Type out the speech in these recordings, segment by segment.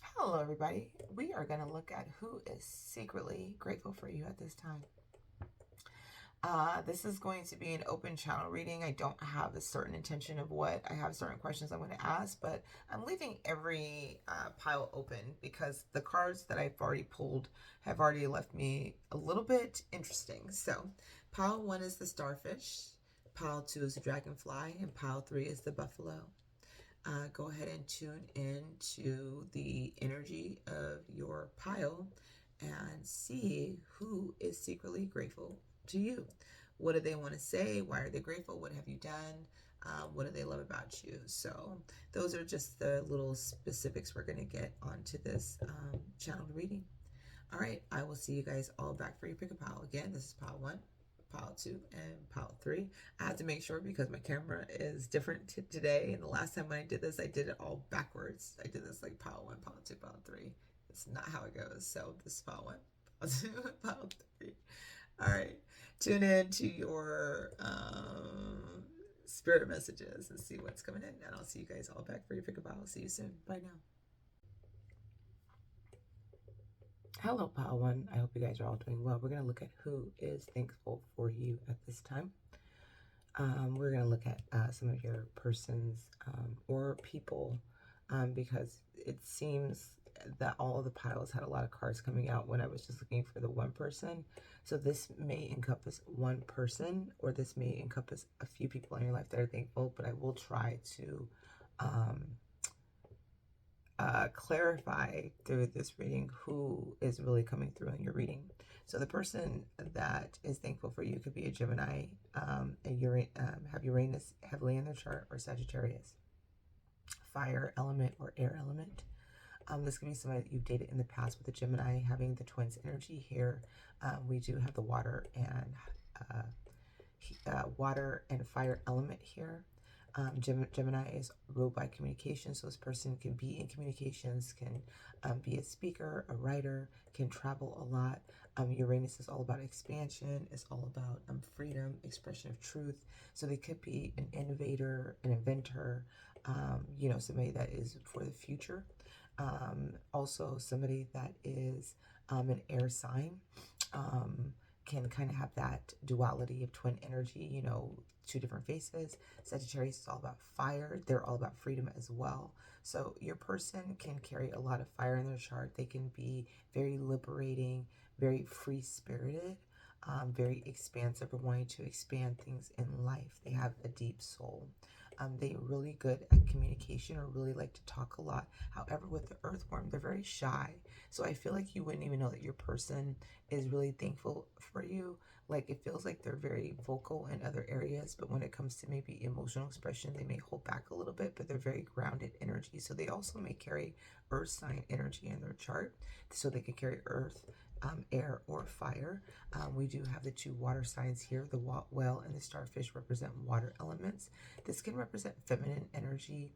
Hello, everybody. We are going to look at who is secretly grateful for you at this time. This is going to be an open channel reading. I don't have a certain intention of what I have certain questions I'm going to ask, but I'm leaving every pile open because the cards that I've already pulled have already left me a little bit interesting. So, pile 1 is the Starfish, pile 2 is the Dragonfly, and pile 3 is the Buffalo. Go ahead and tune in to the energy of your pile and see who is secretly grateful to you. What do they want to say? Why are they grateful? What have you done? What do they love about you? So those are just the little specifics we're going to get onto this channeled reading. All right, I will see you guys all back for your pick a pile. Again, this is pile 1, pile 2, and pile 3. I have to make sure because my camera is different today. And the last time when I did this, I did it all backwards. I did this like pile 1, pile 2, pile 3. It's not how it goes. So this is pile 1, pile 2, pile 3. All right, tune in to your spirit messages and see what's coming in. And I'll see you guys all back for your pick a pile. See you soon. Bye now. Hello, Pile 1. I hope you guys are all doing well. We're going to look at who is thankful for you at this time. We're going to look at some of your persons or people because it seems that all of the piles had a lot of cards coming out when I was just looking for the one person. So this may encompass one person, or this may encompass a few people in your life that are thankful, but I will try to clarify through this reading who is really coming through in your reading. So the person that is thankful for you could be a Gemini, have Uranus heavily in their chart, or Sagittarius, fire element or air element. This could be somebody that you've dated in the past with a Gemini having the twins energy here. We do have the water and fire element here. Gemini is ruled by communication, so this person can be in communications, can be a speaker, a writer, can travel a lot. Uranus is all about expansion, it's all about freedom, expression of truth. So they could be an innovator, an inventor, somebody that is for the future. Also somebody that is an air sign. Can kind of have that duality of twin energy, two different faces. Sagittarius is all about fire. They're all about freedom as well. So your person can carry a lot of fire in their chart. They can be very liberating, very free-spirited, very expansive, or wanting to expand things in life. They have a deep soul. They're really good at communication, or really like to talk a lot. However, with the earthworm, they're very shy. So I feel like you wouldn't even know that your person is really thankful for you. Like, it feels like they're very vocal in other areas, but when it comes to maybe emotional expression, they may hold back a little bit, but they're very grounded energy. So they also may carry earth sign energy in their chart. So they could carry earth, air, or fire. We do have the two water signs here. The whale and the starfish represent water elements. This can represent feminine energy.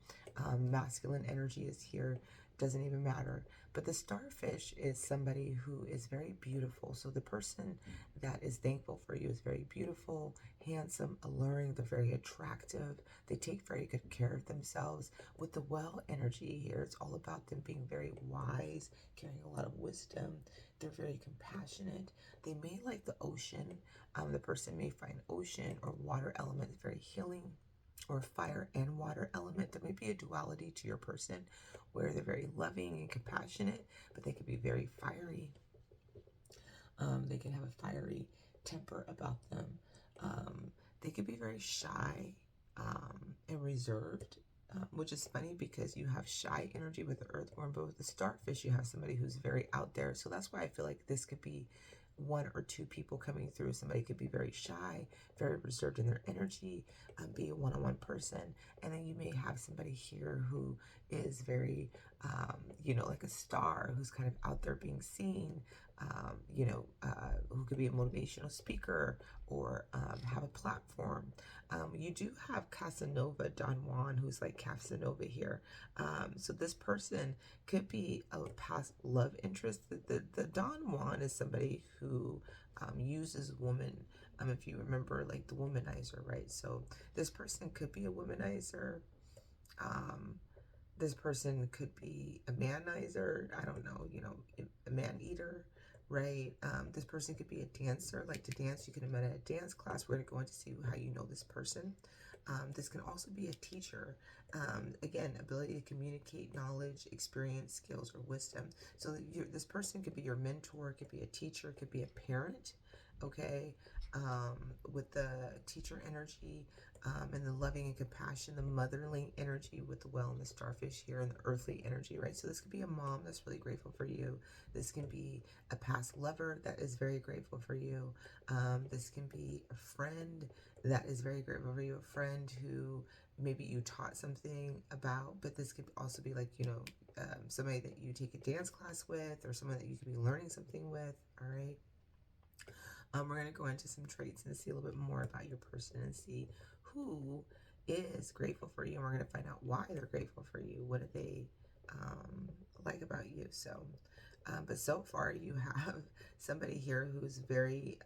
Masculine energy is here. Doesn't even matter. But the starfish is somebody who is very beautiful. So the person that is thankful for you is very beautiful, handsome, alluring. They're very attractive. They take very good care of themselves. With the well energy here, it's all about them being very wise, carrying a lot of wisdom. They're very compassionate. They may like the ocean. The person may find ocean or water elements very healing, or fire and water element. There may be a duality to your person where they're very loving and compassionate, but they can be very fiery. They can have a fiery temper about them. They can be very shy and reserved, which is funny because you have shy energy with the earthworm, but with the starfish, you have somebody who's very out there. So that's why I feel like this could be one or two people coming through. Somebody could be very shy, very reserved in their energy, be a one-on-one person. And then you may have somebody here who is very, like a star, who's kind of out there being seen, who could be a motivational speaker, or have a platform. You do have Casanova Don Juan, who's like Casanova here. So this person could be a past love interest. The Don Juan is somebody who uses woman. If you remember, like the womanizer, right? So this person could be a womanizer. This person could be a manizer, I don't know, you know, a man-eater, right? This person could be a dancer, like to dance. You could have met at a dance class. We're going to go into see how you know this person. This can also be a teacher. Again, ability to communicate knowledge, experience, skills, or wisdom. So this person could be your mentor, could be a teacher, could be a parent, okay? With the teacher energy, and the loving and compassion, the motherly energy with the well and the starfish here, and the earthly energy, right? So this could be a mom that's really grateful for you. This can be a past lover that is very grateful for you. This can be a friend that is very grateful for you, a friend who maybe you taught something about, but this could also be like, you know, somebody that you take a dance class with, or someone that you could be learning something with, all right? We're going to go into some traits and see a little bit more about your person and see who is grateful for you. And we're going to find out why they're grateful for you. What do they like about you? So, but so far you have somebody here who's very,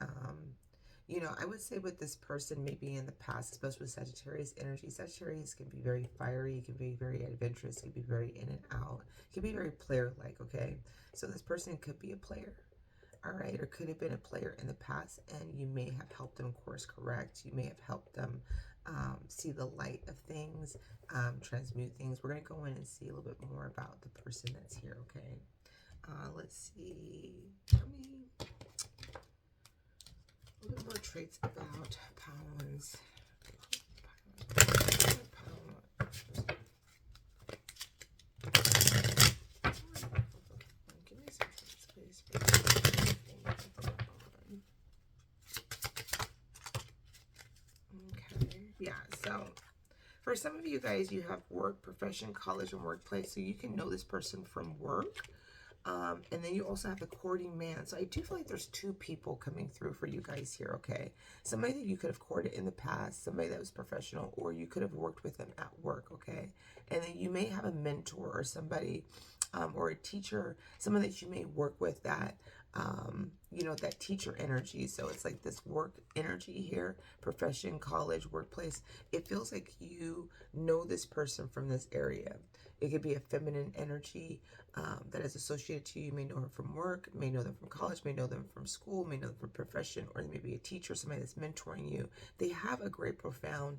you know, I would say with this person, maybe in the past, especially with Sagittarius energy, Sagittarius can be very fiery, can be very adventurous, can be very in and out, can be very player-like, okay? So this person could be a player. All right, or could have been a player in the past, and you may have helped them course correct. You may have helped them see the light of things, transmute things. We're going to go in and see a little bit more about the person that's here, okay? Let's see. Tell me a little bit more traits about Pounds. Give me some space for yeah, so for some of you guys, you have work, profession, college, and workplace, so you can know this person from work. And then you also have the courting man. So I do feel like there's two people coming through for you guys here, okay? Somebody that you could have courted in the past, somebody that was professional, or you could have worked with them at work, okay? And then you may have a mentor or somebody, or a teacher, someone that you may work with that, you know, that teacher energy. So it's like this work energy here, profession, college, workplace. It feels like you know this person from this area. It could be a feminine energy that is associated to you. You may know her from work, may know them from college, may know them from school, may know them from profession, or maybe a teacher, somebody that's mentoring you. They have a great, profound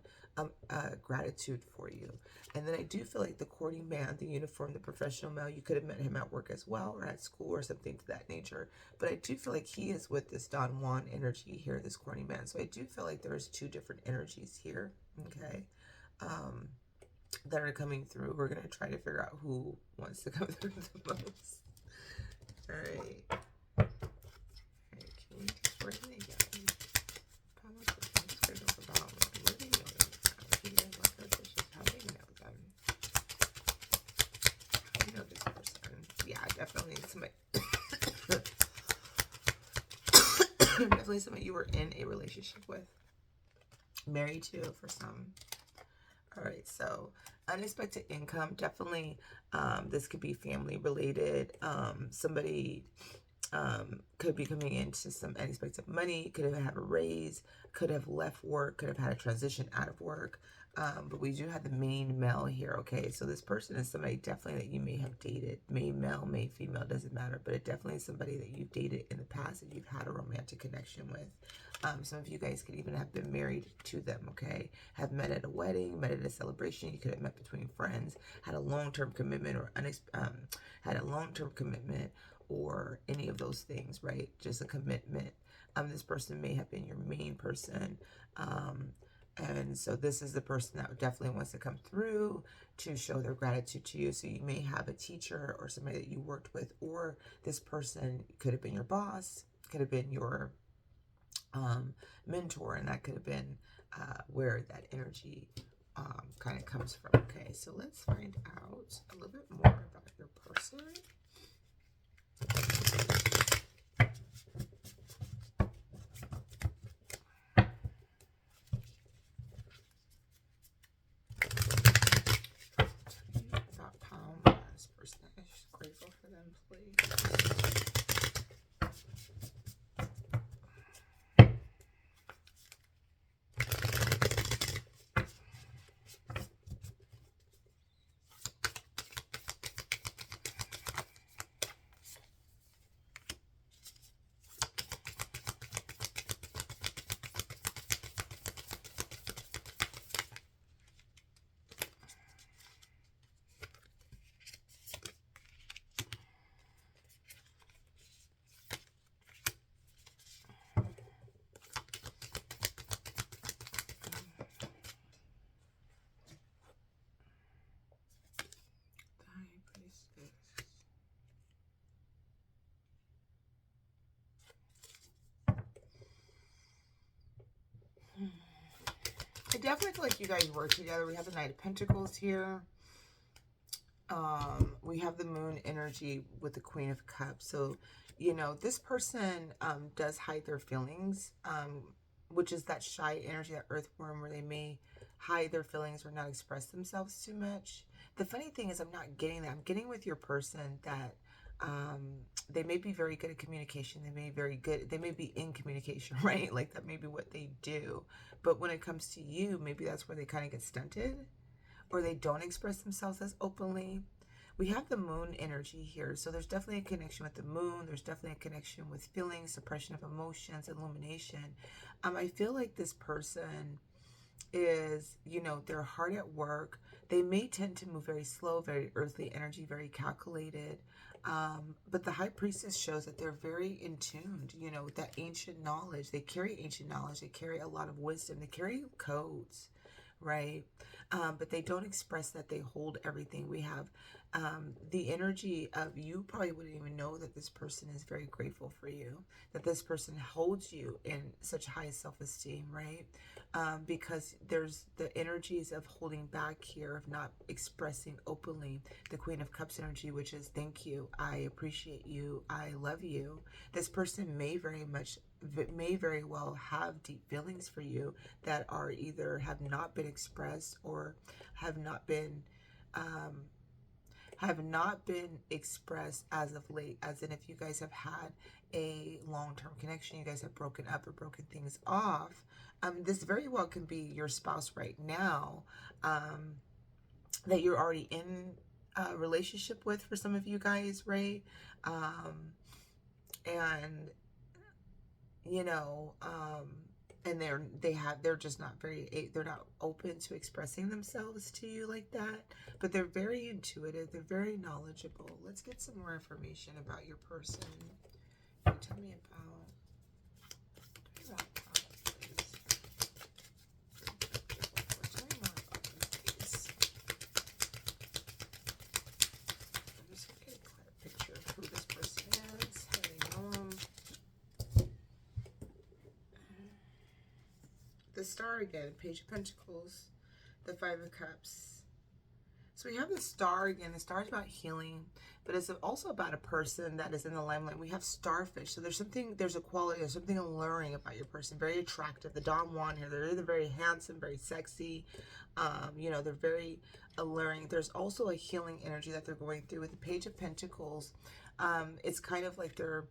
gratitude for you. And then I do feel like the courting man, the uniform, the professional male, you could have met him at work as well, or at school, or something to that nature. But I do feel like he is with this Don Juan energy here, this courting man. So I do feel like there's two different energies here, okay? That are coming through. We're going to try to figure out who wants to come through the most. All right. All right, can we just work it again? How much is this critical about? What do you know them about? If you guys like our dishes, how do you know them? How do you know this person? Yeah, definitely somebody. Definitely somebody you were in a relationship with. Married to for some. All right, so unexpected income, definitely this could be family related. Somebody could be coming into some unexpected money, could have had a raise, could have left work, could have had a transition out of work. But we do have the main male here, okay? So this person is somebody definitely that you may have dated. May male, may female, doesn't matter. But it definitely is somebody that you've dated in the past that you've had a romantic connection with. Some of you guys could even have been married to them, okay? Have met at a wedding, met at a celebration. You could have met between friends, had a long-term commitment, or had a long-term commitment, or any of those things, right? Just a commitment. This person may have been your main person. And so this is the person that definitely wants to come through to show their gratitude to you. So you may have a teacher or somebody that you worked with, or this person could have been your boss, could have been your mentor, and that could have been where that energy kind of comes from. Okay, so let's find out a little bit more about your person. About Palm, this person is just grateful for them, please. definitely feel like you guys work together. We have the Knight of Pentacles here. We have the Moon energy with the Queen of Cups. So, you know, this person does hide their feelings, which is that shy energy, that earthworm, where they may hide their feelings or not express themselves too much. The funny thing is I'm not getting that. I'm getting with your person that they may be very good at communication. They may be in communication, right? Like that may be what they do. But when it comes to you, maybe that's where they kind of get stunted, or they don't express themselves as openly. We have the Moon energy here. So there's definitely a connection with the Moon. There's definitely a connection with feelings, suppression of emotions, illumination. I feel like this person is, you know, they're hard at work. They may tend to move very slow, very earthly energy, very calculated. But the High Priestess shows that they're very in tune, you know, with that ancient knowledge. They carry ancient knowledge. They carry a lot of wisdom. They carry codes, right? But they don't express that they hold everything. We have the energy of, you probably wouldn't even know that this person is very grateful for you, that this person holds you in such high self-esteem, right? Because there's the energies of holding back here, of not expressing openly. The Queen of Cups energy, which is thank you, I appreciate you, I love you. This person may very well have deep feelings for you that are either have not been expressed or have not been expressed as of late, as in if you guys have had a long-term connection, you guys have broken up or broken things off. This very well can be your spouse right now, that you're already in a relationship with, for some of you guys, right? And you know, and they're just not they're not open to expressing themselves to you like that, but they're very intuitive, they're very knowledgeable. Let's get some more information about your person. Can you tell me about please. Tell me more about them, please. I'm just gonna get a clear picture of who this person is, how they know them. The Star again, Page of Pentacles, the Five of Cups. So we have the Star again. The Star is about healing, but it's also about a person that is in the limelight. We have Starfish. So there's a quality, there's something alluring about your person, very attractive. The Don Juan here, they're either very handsome, very sexy, you know, they're very alluring. There's also a healing energy that they're going through with the Page of Pentacles. It's kind of like they're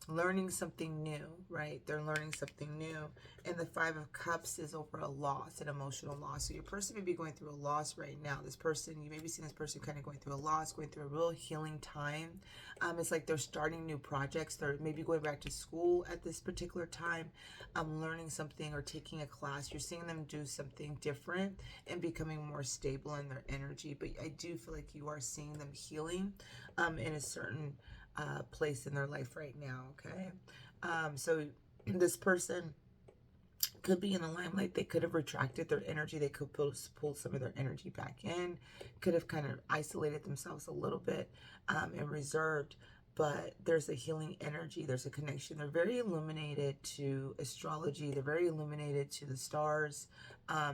learning something new, right? They're learning something new. And the Five of Cups is over a loss, an emotional loss. So your person may be going through a loss right now. This person, you may be seeing this person kind of going through a loss, going through a real healing time. It's like they're starting new projects. They're maybe going back to school at this particular time, learning something or taking a class. You're seeing them do something different and becoming more stable in their energy. But I do feel like you are seeing them healing in a certain place in their life right now, okay? So this person could be in the limelight. They could have retracted their energy. They could pull some of their energy back in, could have kind of isolated themselves a little bit and reserved, but there's a healing energy. There's a connection. They're very illuminated to astrology. They're very illuminated to the stars.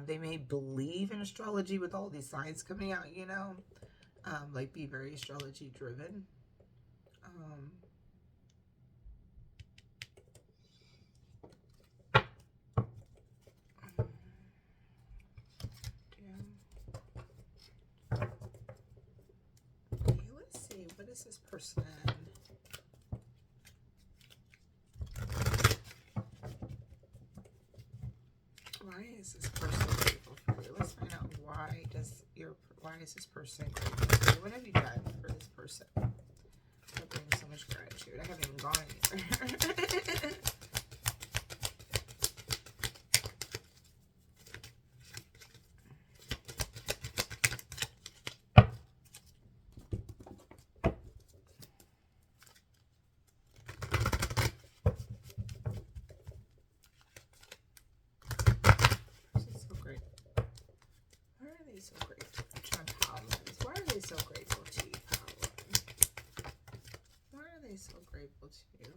They may believe in astrology with all these signs coming out, you know, like be very astrology driven. Okay, let's see, what is this person? Why is this person grateful for you? Let's find out why is this person grateful for you? What have you done for this person? I bring so much gratitude. I haven't even gone anywhere. So grateful. I'm trying to power lines. Why are they so grateful to you, power? Why are they so grateful to you?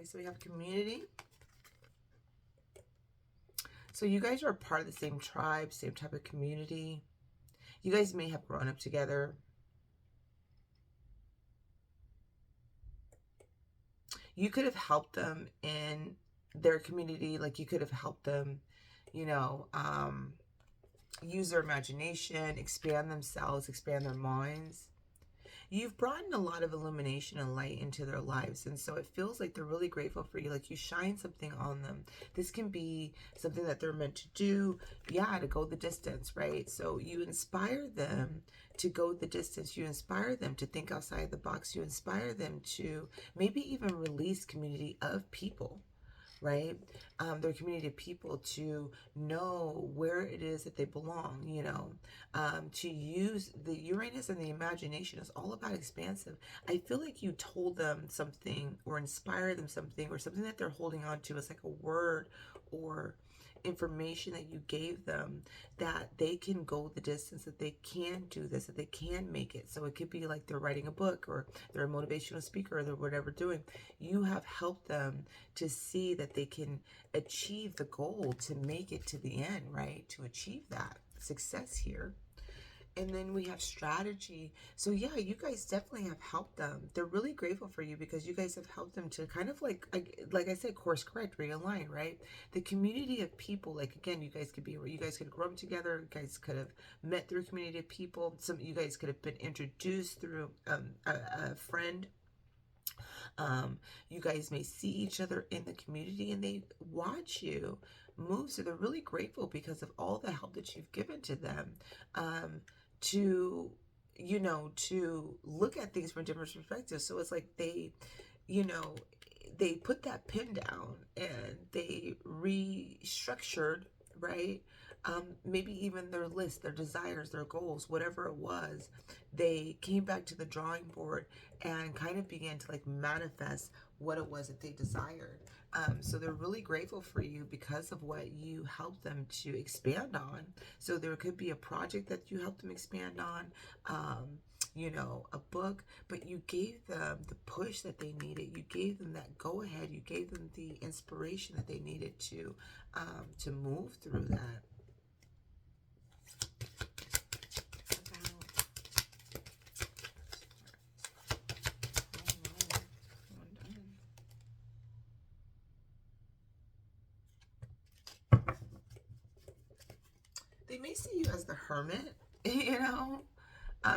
so we have community. So you guys are part of the same tribe, same type of community. You guys may have grown up together. You could have helped them in their community. Like you could have helped them, you know, use their imagination, expand themselves, expand their minds. You've brought in a lot of illumination and light into their lives. And so it feels like they're really grateful for you. Like you shine something on them. This can be something that they're meant to do. Yeah, to go the distance, right? So you inspire them to go the distance. You inspire them to think outside the box. You inspire them to maybe even release community of people, right? Their community of people to know where it is that they belong, you know, to use the Uranus and the imagination is all about expansive. I feel like you told them something or inspired them something or something that they're holding on to as like a word or information that you gave them, that they can go the distance, that they can do this, that they can make it. So it could be like they're writing a book or they're a motivational speaker or they're whatever doing. You have helped them to see that they can achieve the goal, to make it to the end, right? To achieve that success here. And then we have strategy. So yeah, you guys definitely have helped them. They're really grateful for you because you guys have helped them to kind of like I said, course correct, realign, right? The community of people, like again, you guys could grow up together. You guys could have met through a community of people. Some you guys could have been introduced through a friend. You guys may see each other in the community and they watch you move. So they're really grateful because of all the help that you've given to them. To, you know, to look at things from different perspectives. So it's like they, you know, they put that pin down and they restructured, right? Maybe even their list, their desires, their goals, whatever it was, they came back to the drawing board and kind of began to like manifest what it was that they desired. So they're really grateful for you because of what you helped them to expand on. So there could be a project that you helped them expand on, you know, a book, but you gave them the push that they needed. You gave them that go ahead. You gave them the inspiration that they needed to move through that. They may see you as the hermit, you know.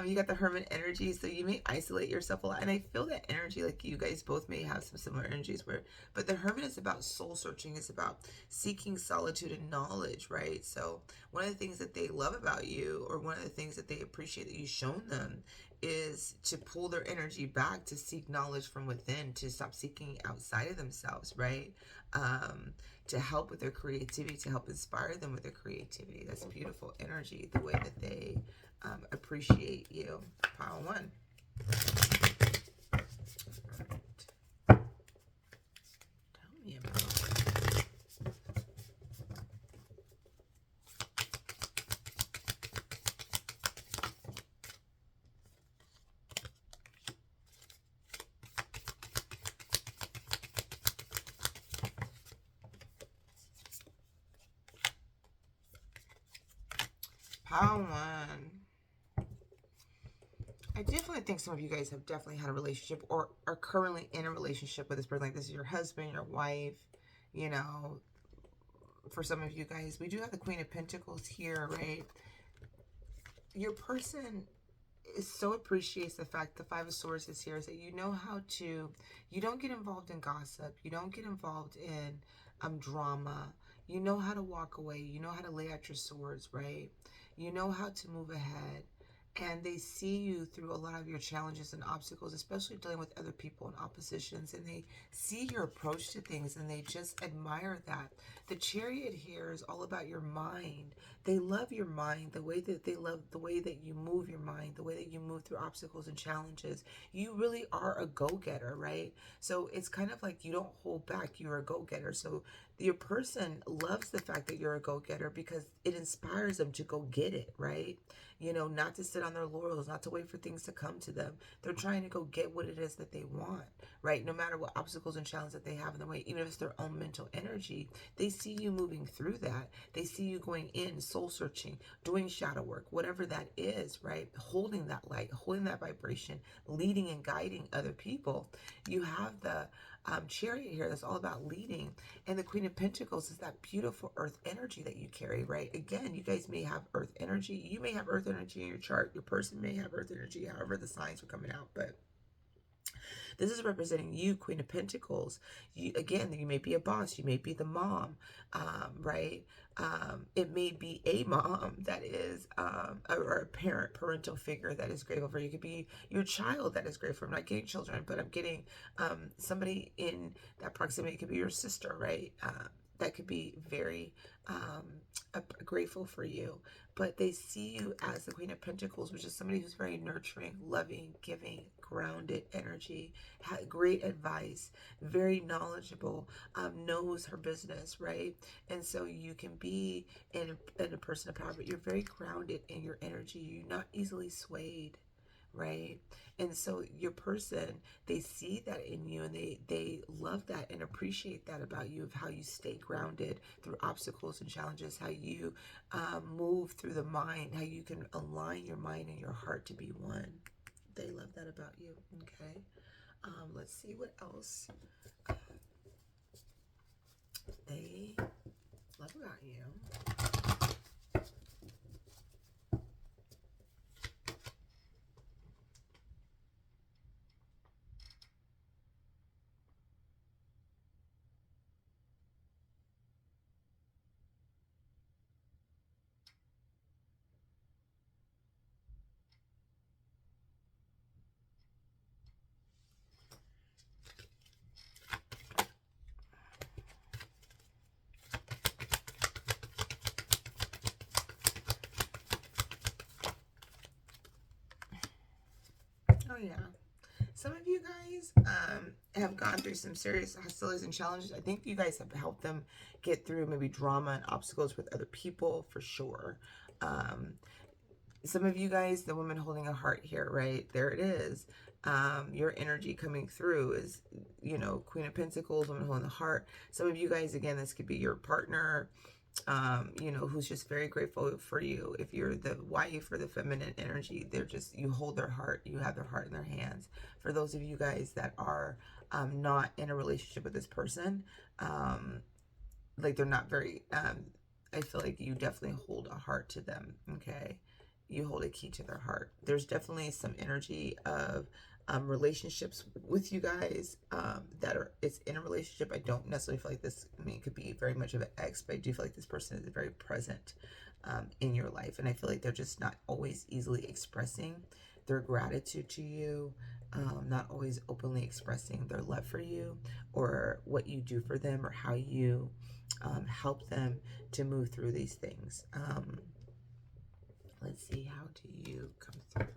You got the hermit energy, so you may isolate yourself a lot. And I feel that energy, like you guys both may have some similar energies but the hermit is about soul searching. It's about seeking solitude and knowledge, right? So one of the things that they love about you, or one of the things that they appreciate that you've shown them, is to pull their energy back, to seek knowledge from within, to stop seeking outside of themselves, right? To help with their creativity, to help inspire them with their creativity. That's beautiful energy, the way that they appreciate you. Pile one. Right. Tell me about it. Pile one. I definitely think some of you guys have definitely had a relationship or are currently in a relationship with this person. Like this is your husband, your wife, you know. For some of you guys, we do have the Queen of Pentacles here, right? Your person so appreciates the fact the Five of Swords is here, is that you know how to, you don't get involved in gossip. You don't get involved in drama. You know how to walk away. You know how to lay out your swords, right? You know how to move ahead. And they see you through a lot of your challenges and obstacles, especially dealing with other people and oppositions. And they see your approach to things and they just admire that. The Chariot here is all about your mind. They love your mind, the way that they love the way that you move your mind, the way that you move through obstacles and challenges. You really are a go-getter, right? So it's kind of like you don't hold back. You're a go-getter. So your person loves the fact that you're a go-getter because it inspires them to go get it, right? You know, not to sit on on their laurels, not to wait for things to come to them. They're trying to go get what it is that they want, right? No matter what obstacles and challenges that they have in the way, even if it's their own mental energy, they see you moving through that. They see you going in, soul searching, doing shadow work, whatever that is, right? Holding that light, holding that vibration, leading and guiding other people. You have the Chariot here that's all about leading, and the Queen of Pentacles is that beautiful earth energy that you carry, right? Again, you guys may have earth energy. You may have earth energy in your chart. Your person may have earth energy, however the signs are coming out, but this is representing you, Queen of Pentacles. You, again, you may be a boss. You may be the mom, right? It may be a mom that is, or a parent, parental figure that is grateful for you. It could be your child that is grateful. I'm not getting children, but I'm getting somebody in that proximity. It could be your sister, right? That could be very grateful for you. But they see you as the Queen of Pentacles, which is somebody who's very nurturing, loving, giving, grounded energy, had great advice, very knowledgeable, knows her business, right? And so you can be in a person of power, but you're very grounded in your energy. You're not easily swayed, right? And so your person, they see that in you, and they love that and appreciate that about you, of how you stay grounded through obstacles and challenges, how you move through the mind, how you can align your mind and your heart to be one. They love that about you. Okay, let's see what else they love about you. Oh yeah. Some of you guys have gone through some serious hostilities and challenges. I think you guys have helped them get through maybe drama and obstacles with other people, for sure. Some of you guys, the woman holding a heart here, right? There it is. Your energy coming through is, you know, Queen of Pentacles, woman holding the heart. Some of you guys, again, this could be your partner, you know, who's just very grateful for you. If you're the wife or the feminine energy, they're just, you hold their heart, you have their heart in their hands. For those of you guys that are not in a relationship with this person, like they're not very, I feel like you definitely hold a heart to them, okay? You hold a key to their heart. There's definitely some energy of relationships with you guys that are, it's in a relationship. I don't necessarily feel like this, I mean, it could be very much of an ex, but I do feel like this person is very present in your life. And I feel like they're just not always easily expressing their gratitude to you, not always openly expressing their love for you, or what you do for them, or how you help them to move through these things. Let's see, how do you come through?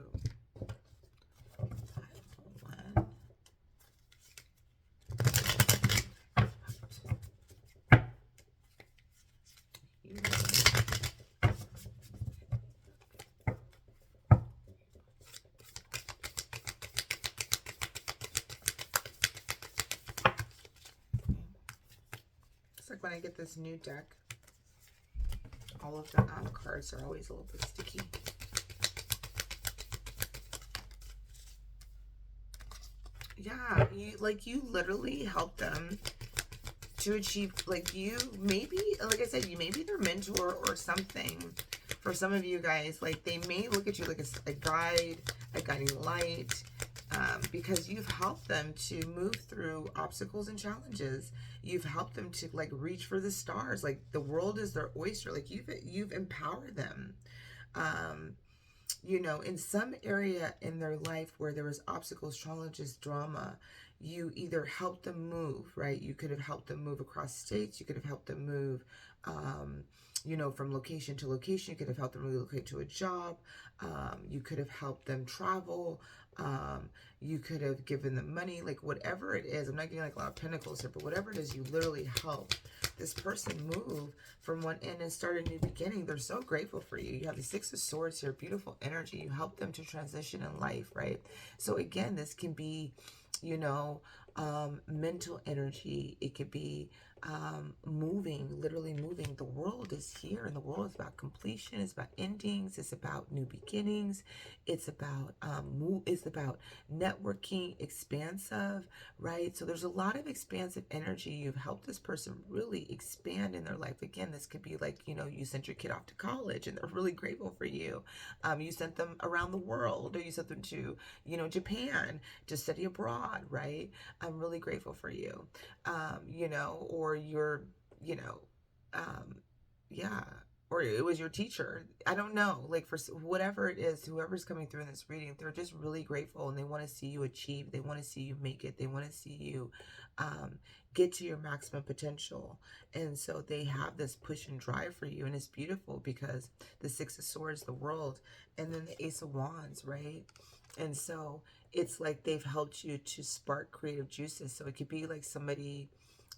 It's like when I get this new deck, all of the cards are always a little bit sticky. Yeah, you literally help them to achieve, like, you maybe, like I said, you may be their mentor or something. For some of you guys, like, they may look at you like a guide, a guiding light, because you've helped them to move through obstacles and challenges. You've helped them to, like, reach for the stars. Like, the world is their oyster. Like, you've empowered them. You know, in some area in their life where there was obstacles, challenges, drama, you either helped them move, right? You could have helped them move across states. You could have helped them move, you know, from location to location. You could have helped them relocate to a job. You could have helped them travel. You could have given them money, like whatever it is. I'm not getting like a lot of pentacles here, but whatever it is, you literally help this person move from one end and start a new beginning. They're so grateful for you. You have the Six of Swords here, beautiful energy. You help them to transition in life, right? So again, this can be, you know, mental energy. It could be moving, literally moving. The world is here, and the world is about completion. It's about endings. It's about new beginnings. It's about it's about networking, expansive, right? So there's a lot of expansive energy. You've helped this person really expand in their life. Again, this could be like, you know, you sent your kid off to college and they're really grateful for you. You sent them around the world, or you sent them to, you know, Japan to study abroad, right? I'm really grateful for you. You know, or you're, you know, yeah, or it was your teacher. I don't know, like for whatever it is, whoever's coming through in this reading, they're just really grateful and they want to see you achieve. They want to see you make it. They want to see you get to your maximum potential. And so they have this push and drive for you. And it's beautiful because the Six of Swords, the world, and then the Ace of Wands, right? And so it's like they've helped you to spark creative juices. So it could be like somebody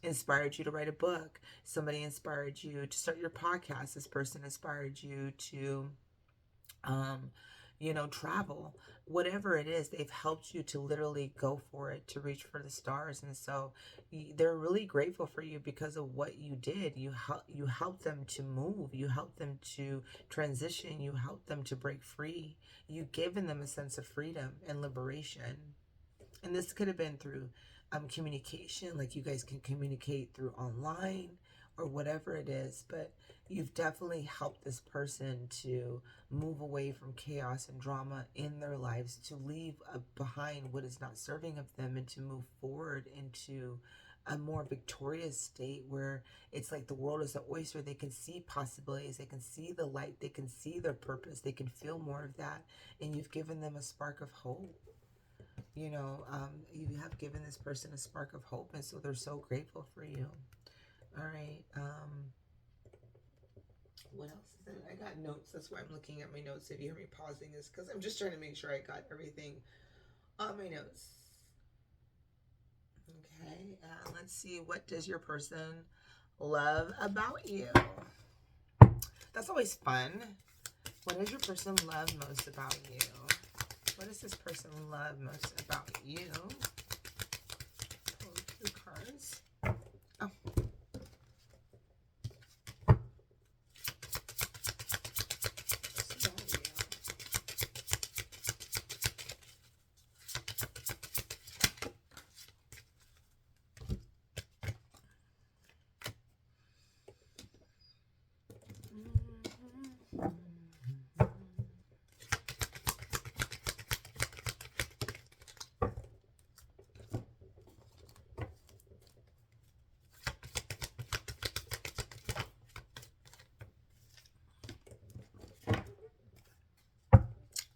inspired you to write a book. Somebody inspired you to start your podcast. This person inspired you to, you know, travel. Whatever it is, they've helped you to literally go for it, to reach for the stars. And so they're really grateful for you because of what you did. You helped them to move. You helped them to transition. You helped them to break free. You've given them a sense of freedom and liberation. And this could have been through communication, like you guys can communicate through online or whatever it is, but you've definitely helped this person to move away from chaos and drama in their lives, to leave behind what is not serving of them, and to move forward into a more victorious state where it's like the world is an oyster. They can see possibilities, they can see the light, they can see their purpose, they can feel more of that, and you've given them a spark of hope. You know, you have given this person a spark of hope, and so they're so grateful for you. All right. What else is it? I got notes. That's why I'm looking at my notes. If you hear me pausing, is because I'm just trying to make sure I got everything on my notes. Okay. Let's see. What does your person love about you? That's always fun. What does your person love most about you? What does this person love most about you? Pull 2 cards. Oh.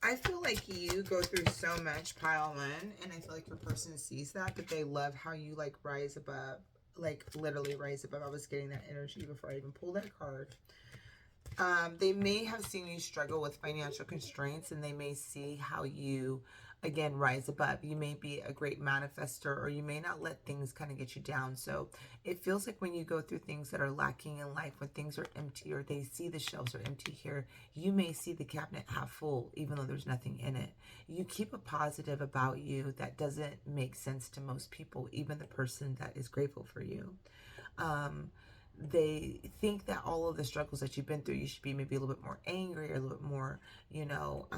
I feel like you go through so much, pile one, and I feel like your person sees that, but they love how you like rise above, like literally rise above. I was getting that energy before I even pulled that card. They may have seen you struggle with financial constraints, and they may see how you, again, rise above. You may be a great manifester, or you may not let things kind of get you down. So it feels like when you go through things that are lacking in life, when things are empty, or they see the shelves are empty here, you may see the cabinet half full, even though there's nothing in it. You keep a positive about you that doesn't make sense to most people, even the person that is grateful for you. They think that all of the struggles that you've been through, you should be maybe a little bit more angry, or a little bit more, you know,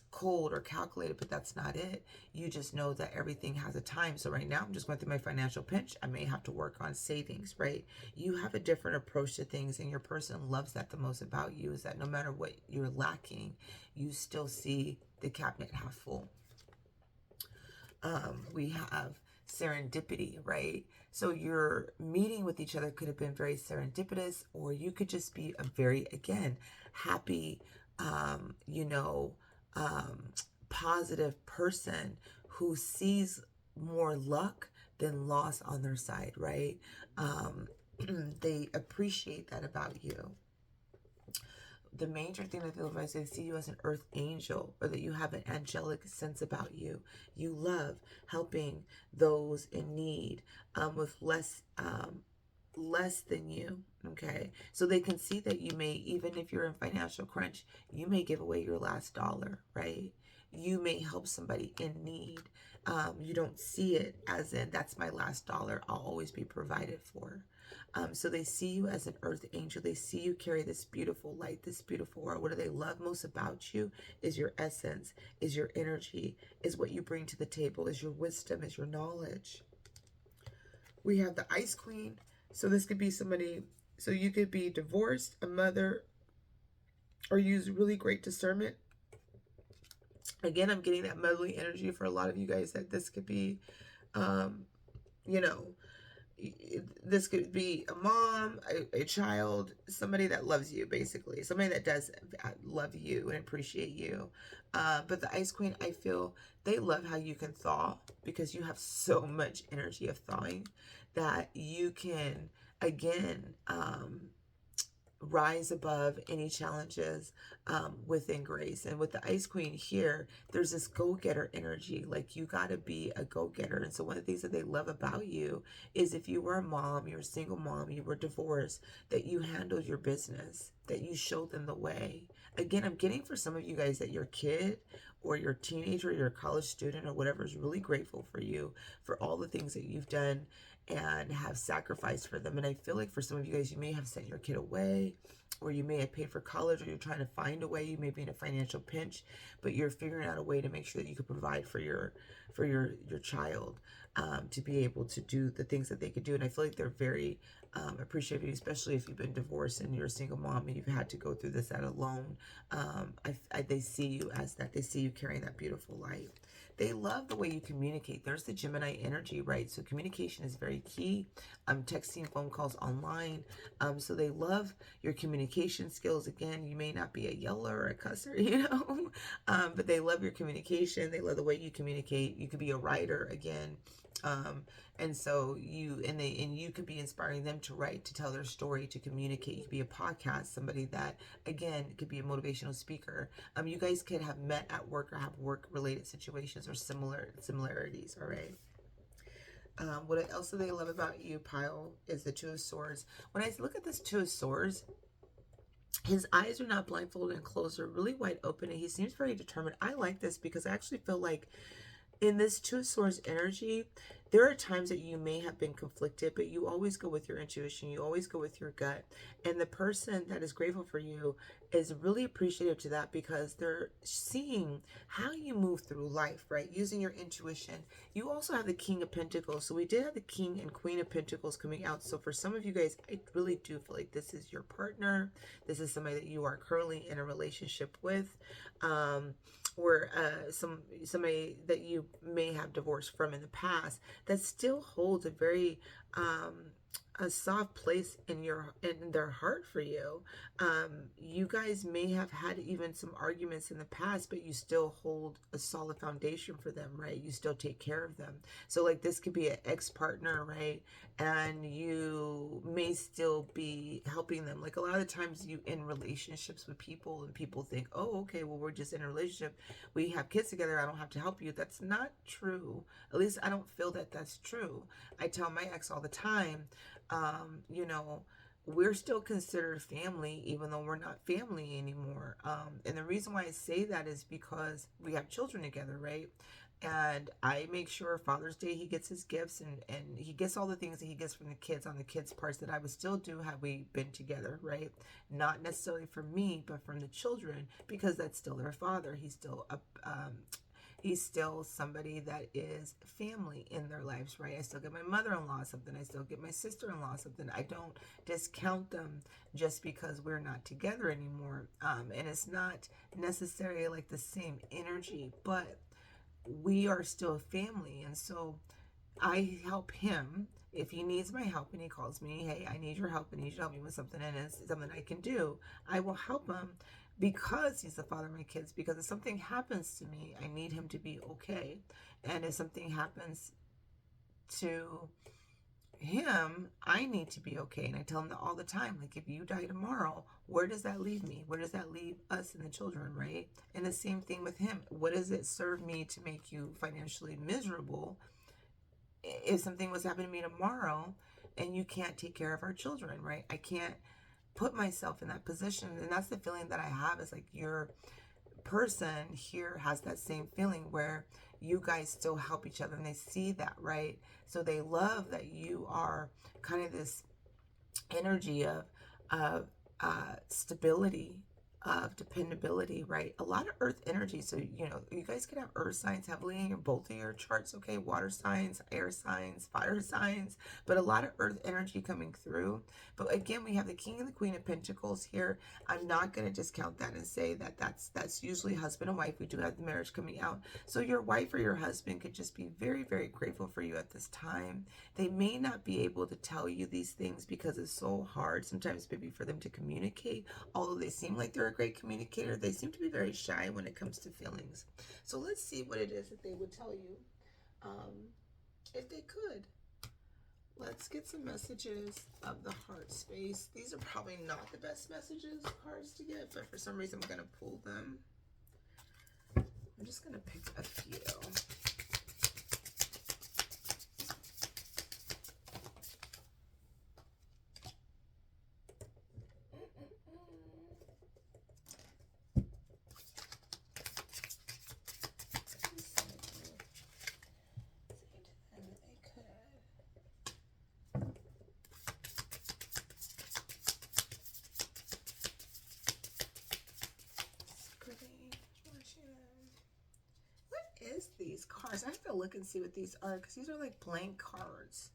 cold or calculated, but that's not it. You just know that everything has a time. So right now I'm just going through my financial pinch. I may have to work on savings, right? You have a different approach to things, and your person loves that the most about you, is that no matter what you're lacking, you still see the cabinet half full. We have serendipity, right? So your meeting with each other could have been very serendipitous, or you could just be a very, again, happy, you know, positive person who sees more luck than loss on their side, right? They appreciate that about you. The major thing that they'll advise, they see you as an earth angel, or that you have an angelic sense about you. You love helping those in need with less less than you. Okay, so they can see that you may, even if you're in financial crunch, you may give away your last dollar, right? You may help somebody in need. You don't see it as in, that's my last dollar, I'll always be provided for. So they see you as an earth angel. They see you carry this beautiful light, this beautiful aura. What do they love most about you is your essence, is your energy, is what you bring to the table, is your wisdom, is your knowledge. We have the Ice Queen. So this could be somebody, so you could be divorced, a mother, or use really great discernment. Again, I'm getting that motherly energy for a lot of you guys, that this could be, you know, this could be a mom, a child, somebody that loves you, basically. Somebody that does love you and appreciate you. But the Ice Queen, I feel they love how you can thaw, because you have so much energy of thawing that you can, again, rise above any challenges within grace. And with the Ice Queen here, there's this go-getter energy. Like, you got to be a go-getter. And so one of the things that they love about you is, if you were a mom, you're a single mom, you were divorced, that you handled your business, that you showed them the way. Again, I'm getting for some of you guys that your kid or your teenager, your college student or whatever is really grateful for you for all the things that you've done and have sacrificed for them. And I feel like for some of you guys, you may have sent your kid away, or you may have paid for college, or you're trying to find a way. You may be in a financial pinch, but you're figuring out a way to make sure that you can provide for your child, to be able to do the things that they could do. And I feel like they're very appreciative of you, especially if you've been divorced and you're a single mom and you've had to go through this alone. They see you as that. They see you carrying that beautiful light. They love the way you communicate. There's the Gemini energy, right? So communication is very key. Texting, phone calls, online. So they love your communication skills. Again, you may not be a yeller or a cusser, you know, but they love your communication. They love the way you communicate. You could be a writer, again. And so you could be inspiring them to write, to tell their story, to communicate. You could be a podcast, somebody that, again, could be a motivational speaker. You guys could have met at work or have work related situations or similarities. All right. What else do they love about you, Pile, is the Two of Swords. When I look at this Two of Swords, his eyes are not blindfolded and closed, they're really wide open, and he seems very determined. I like this because I actually feel like in this Two of Swords energy, there are times that you may have been conflicted, but you always go with your intuition. You always go with your gut. And the person that is grateful for you is really appreciative to that, because they're seeing how you move through life, right? Using your intuition. You also have the King of Pentacles. So we did have the King and Queen of Pentacles coming out. So for some of you guys, I really do feel like this is your partner. This is somebody that you are currently in a relationship with. Or somebody that you may have divorced from in the past, that still holds a very a soft place in their heart for you. You guys may have had even some arguments in the past, but you still hold a solid foundation for them, right? You still take care of them. So like, this could be an ex-partner, right? And you may still be helping them. Like, a lot of times you in relationships with people, and people think, oh, okay, well, we're just in a relationship, we have kids together, I don't have to help you. That's not true. At least I don't feel that that's true. I tell my ex all the time, you know, we're still considered family, even though we're not family anymore. And the reason why I say that is because we have children together, right? And I make sure Father's Day he gets his gifts, and he gets all the things that he gets from the kids on the kids' parts that I would still do had we been together, right? Not necessarily for me, but from the children, because that's still their father. He's still somebody that is family in their lives, right? I still get my mother-in-law something. I still get my sister-in-law something. I don't discount them just because we're not together anymore. And it's not necessarily like the same energy, but we are still family. And so I help him if he needs my help, and he calls me, hey, I need your help, I need you to help me with something, and it's something I can do. I will help him, because he's the father of my kids. Because if something happens to me, I need him to be okay. And if something happens to him, I need to be okay. And I tell him that all the time. Like, if you die tomorrow, where does that leave me? Where does that leave us and the children, right? And the same thing with him. What does it serve me to make you financially miserable? If something was happening to me tomorrow, and you can't take care of our children, right? I can't put myself in that position. And that's the feeling that I have, is like your person here has that same feeling where you guys still help each other, and they see that, right? So they love that you are kind of this energy of stability, of dependability, right? A lot of earth energy. So, you know, you guys could have earth signs heavily in both of your charts, okay? Water signs, air signs, fire signs, but a lot of earth energy coming through. But again, we have the King and the Queen of Pentacles here. I'm not going to discount that and say that that's usually husband and wife. We do have the marriage coming out. So your wife or your husband could just be very, very grateful for you at this time. They may not be able to tell you these things because it's so hard sometimes, maybe, for them to communicate. Although they seem like they're a great communicator, they seem to be very shy when it comes to feelings. So let's see what it is that they would tell you, if they could. Let's get some messages of the heart space. These are probably not the best messages cards to get, but for some reason I'm going to pull them. I'm just going to pick a few. These cards, I have to look and see what these are, because these are like blank cards.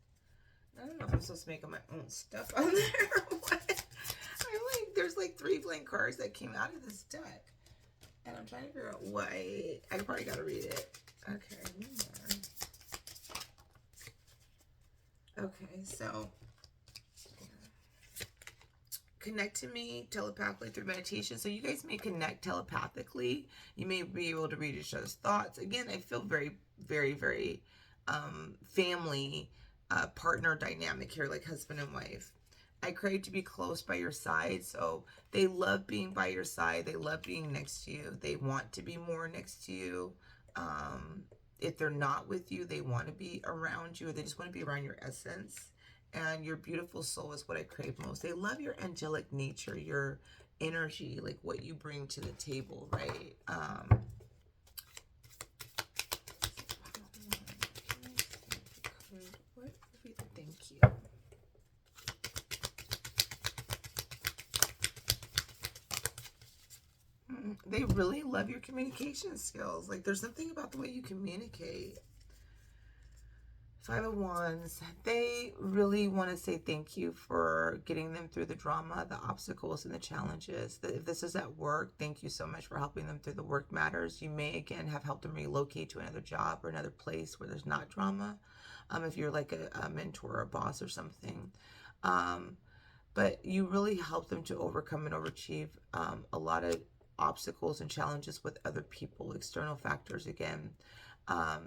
I don't know if I'm supposed to make up my own stuff on there or what. I'm like, there's like 3 blank cards that came out of this deck, and I'm trying to figure out why. I probably got to read it. Okay, okay, so connect to me telepathically through meditation. So you guys may connect telepathically. You may be able to read each other's thoughts. Again, I feel very, very, very family partner dynamic here, like husband and wife. I crave to be close by your side. So they love being by your side. They love being next to you. They want to be more next to you. If they're not with you, they want to be around you, or they just want to be around your essence. And your beautiful soul is what I crave most. They love your angelic nature, your energy, like what you bring to the table, right? What would be the thank you? They really love your communication skills. Like, there's something about the way you communicate. 5 of Wands, they really want to say thank you for getting them through the drama, the obstacles, and the challenges. If this is at work, thank you so much for helping them through the work matters. You may, again, have helped them relocate to another job or another place where there's not drama, if you're like a mentor or a boss or something. But you really help them to overcome and overachieve a lot of obstacles and challenges with other people, external factors again.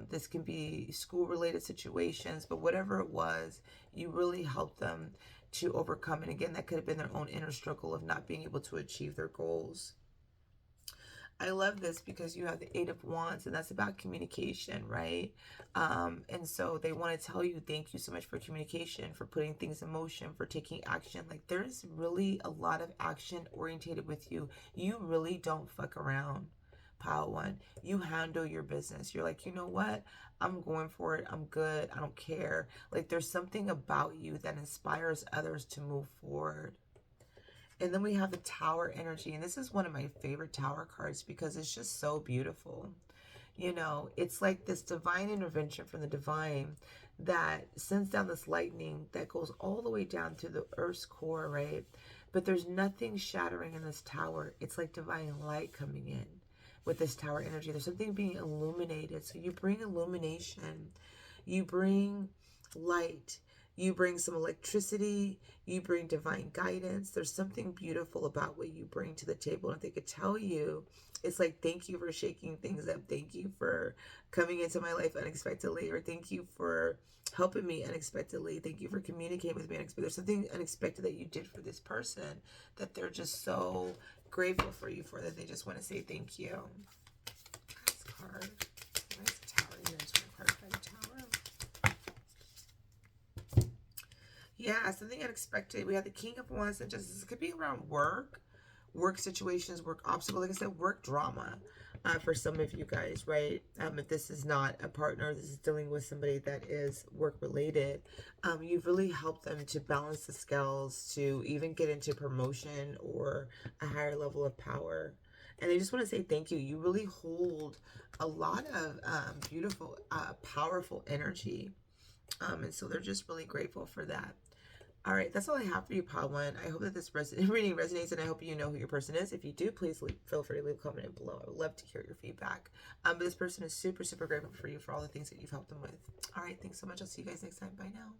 This can be school-related situations, but whatever it was, you really helped them to overcome. And again, that could have been their own inner struggle of not being able to achieve their goals. I love this because you have the 8 of Wands, and that's about communication, right? And so they want to tell you, thank you so much for communication, for putting things in motion, for taking action. Like, there's really a lot of action orientated with you. You really don't fuck around. Pile 1, you handle your business. You're like, you know what? I'm going for it. I'm good. I don't care. Like, there's something about you that inspires others to move forward. And then we have the Tower energy. And this is one of my favorite Tower cards because it's just so beautiful. You know, it's like this divine intervention from the divine that sends down this lightning that goes all the way down to the Earth's core, right? But there's nothing shattering in this tower. It's like divine light coming in. With this Tower energy, there's something being illuminated. So you bring illumination, you bring light, you bring some electricity, you bring divine guidance. There's something beautiful about what you bring to the table. And if they could tell you, it's like, thank you for shaking things up. Thank you for coming into my life unexpectedly, or thank you for helping me unexpectedly. Thank you for communicating with me unexpectedly. There's something unexpected that you did for this person that they're just so grateful for you for, that they just want to say thank you. Last card. Why is the Tower here? Is one card by the Tower. Yeah, something unexpected. We have the King of Wands and Justice. It could be around work situations, work obstacles. Like I said, work drama for some of you guys, right? If this is not a partner, this is dealing with somebody that is work related. You've really helped them to balance the scales, to even get into promotion or a higher level of power. And I just want to say thank you. You really hold a lot of beautiful, powerful energy. And so they're just really grateful for that. All right, that's all I have for you, Pile One. I hope that this reading resonates, and I hope you know who your person is. If you do, please feel free to leave a comment below. I would love to hear your feedback. But this person is super, super grateful for you for all the things that you've helped them with. All right, thanks so much. I'll see you guys next time. Bye now.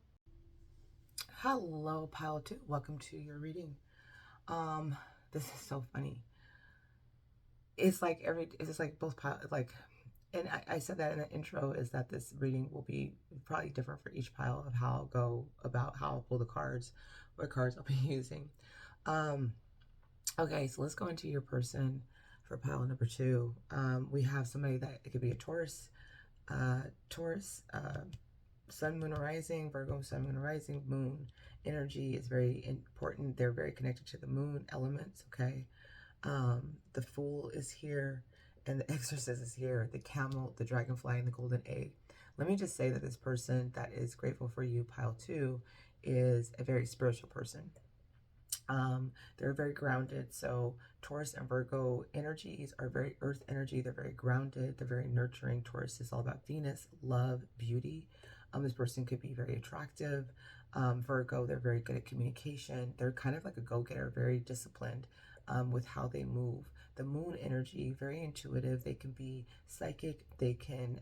Hello, Pile Two. Welcome to your reading. This is so funny. It's like both pile, and I said that in the intro, is that this reading will be probably different for each pile of how I'll go about how I'll pull the cards, what cards I'll be using. Okay, so let's go into your person for pile number 2. We have somebody that it could be a Taurus, Sun, Moon, Rising, Virgo, Sun, Moon, Rising, Moon energy is very important. They're very connected to the moon elements, okay? The Fool is here, and the Exorcist is here, the Camel, the Dragonfly, and the Golden Egg. Let me just say that this person that is grateful for you, pile 2, is a very spiritual person. They're very grounded. So Taurus and Virgo energies are very earth energy. They're very grounded. They're very nurturing. Taurus is all about Venus, love, beauty. This person could be very attractive. Virgo, they're very good at communication. They're kind of like a go-getter, very disciplined with how they move. The moon energy, very intuitive. They can be psychic. They can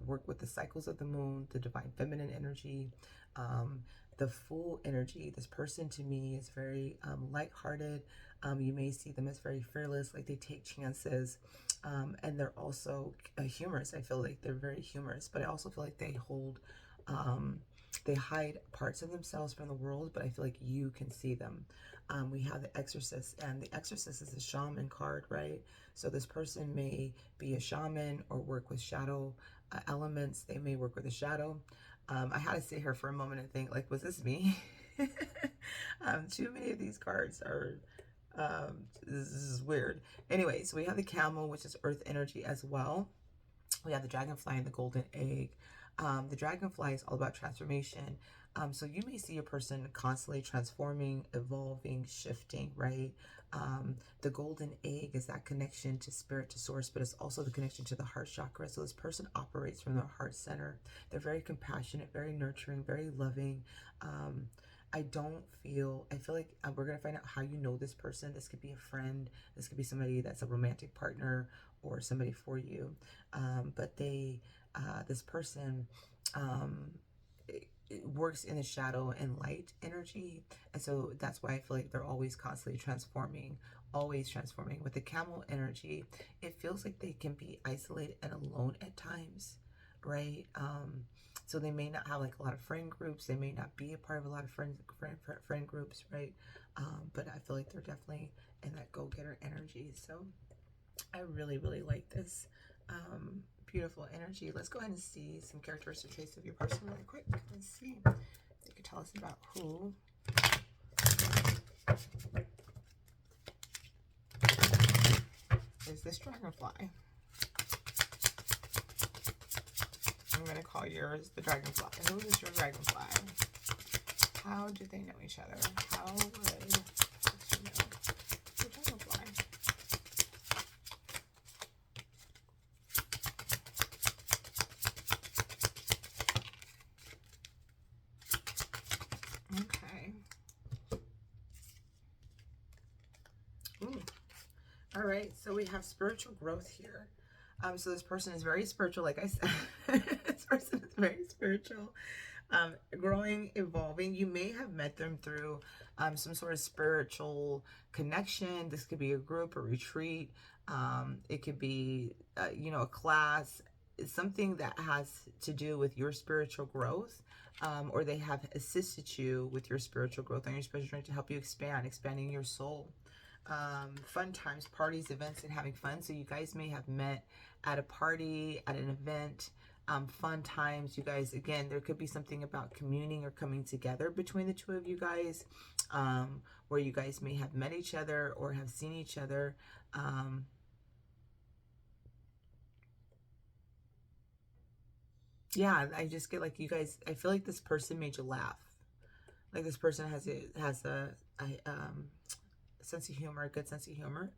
work with the cycles of the moon, the divine feminine energy. The Fool energy, this person to me is very lighthearted. You may see them as very fearless, like they take chances. And they're also humorous. I feel like they're very humorous, but I also feel like they hold, they hide parts of themselves from the world, but I feel like you can see them. We have the Exorcist, and the Exorcist is a shaman card, right? So this person may be a shaman or work with shadow elements. They may work with a shadow. I had to sit here for a moment and think, like, was this me? Too many of these cards are, this is weird. Anyway, so we have the Camel, which is earth energy as well. We have the Dragonfly and the Golden Egg. The Dragonfly is all about transformation. So you may see a person constantly transforming, evolving, shifting, right? The Golden Egg is that connection to spirit, to source, but it's also the connection to the heart chakra. So this person operates from their heart center. They're very compassionate, very nurturing, very loving. I feel like we're going to find out how you know this person. This could be a friend. This could be somebody that's a romantic partner or somebody for you. But this person, it works in the shadow and light energy, and so that's why I feel like they're always constantly transforming, always transforming. With the Camel energy, it feels like they can be isolated and alone at times, right? So they may not have like a lot of friend groups. They may not be a part of a lot of friend groups, right? But I feel like they're definitely in that go-getter energy. So I really, really like this. Beautiful energy. Let's go ahead and see some characteristic traits of your person really quick. Let's see. They could tell us about who. Is this Dragonfly? I'm going to call yours the Dragonfly. Who is your Dragonfly? How do they know each other? How would you know the Dragonfly? Okay. All right, so we have spiritual growth here. So this person is very spiritual, like I said. This person is very spiritual, growing, evolving. You may have met them through some sort of spiritual connection. This could be a group, a retreat. It could be, a class. It's something that has to do with your spiritual growth, or they have assisted you with your spiritual growth on your spiritual journey to help you expanding your soul. Fun times, parties, events, and having fun. So you guys may have met at a party, at an event, fun times. You guys, again, there could be something about communing or coming together between the two of you guys, where you guys may have met each other or have seen each other. Yeah, I just get like you guys, I feel like this person made you laugh. Like this person has a sense of humor, a good sense of humor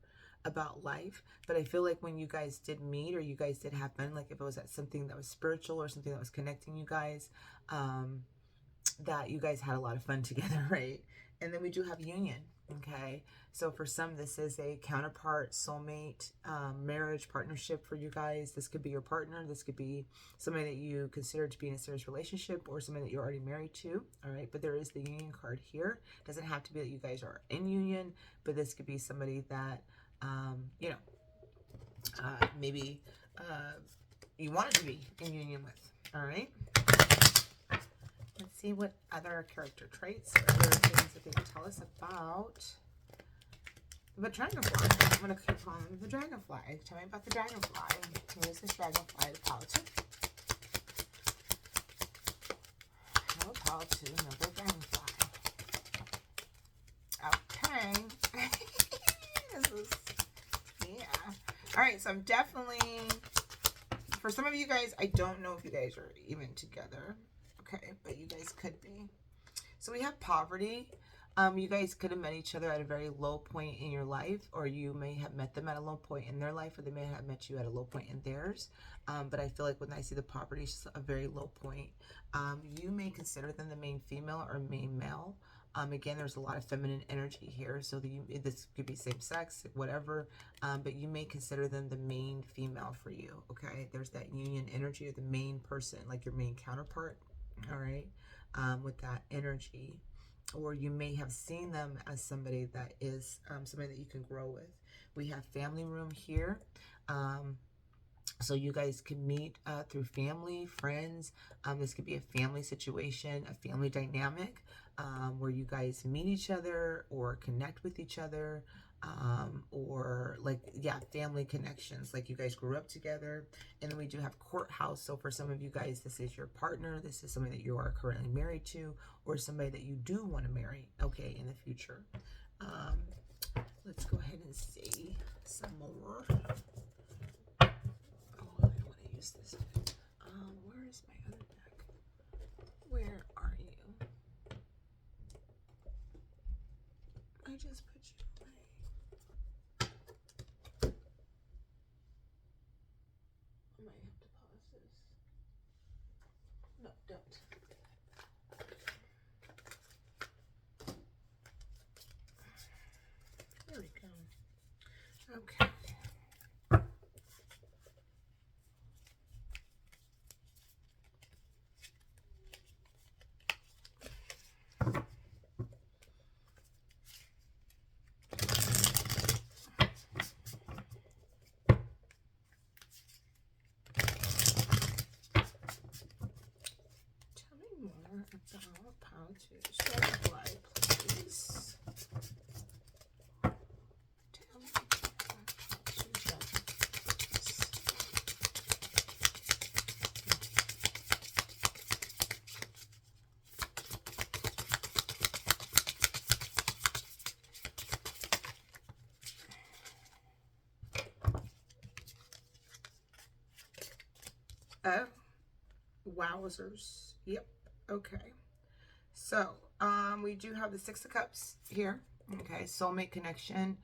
about life. But I feel like when you guys did meet or you guys did have fun, like if it was at something that was spiritual or something that was connecting you guys, that you guys had a lot of fun together, right? And then we do have union, okay? So for some, this is a counterpart, soulmate, marriage, partnership for you guys. This could be your partner. This could be somebody that you consider to be in a serious relationship or somebody that you're already married to, all right? But there is the union card here. It doesn't have to be that you guys are in union, but this could be somebody that, you know, maybe you wanted to be in union with, all right? Let's see what other character traits, other things that they can tell us about the Dragonfly. I'm going to keep calling the Dragonfly. Tell me about the Dragonfly. Who is this Dragonfly to politic? No politic, no the Dragonfly. Okay. This is, yeah. Alright, so I'm definitely, for some of you guys, I don't know if you guys are even together. Okay, but you guys could be. So we have poverty. You guys could have met each other at a very low point in your life, or you may have met them at a low point in their life, or they may have met you at a low point in theirs. But I feel like when I see the poverty, it's just a very low point. You may consider them the main female or main male. Again, there's a lot of feminine energy here, so this could be same sex, whatever, but you may consider them the main female for you, okay? There's that union energy of the main person, like your main counterpart, all right, with that energy. Or you may have seen them as somebody that is somebody that you can grow with. We have family room here. So you guys can meet through family, friends. This could be a family situation, a family dynamic, where you guys meet each other or connect with each other, or like, yeah, family connections, like you guys grew up together. And then we do have courthouse. So for some of you guys, this is your partner. This is somebody that you are currently married to, or somebody that you do want to marry, okay, in the future. Let's go ahead and see some more. Oh, I don't want to use this deck. Where is my other deck? Where are you? I just put you away. I might have to pause this. No, don't. There we go. Okay. Tell me more about how to Dragonfly, please. Tell me about how to Dragonfly. Oh, wowzers. Yep. Okay. So, we do have the Six of Cups here. Okay, soulmate connection.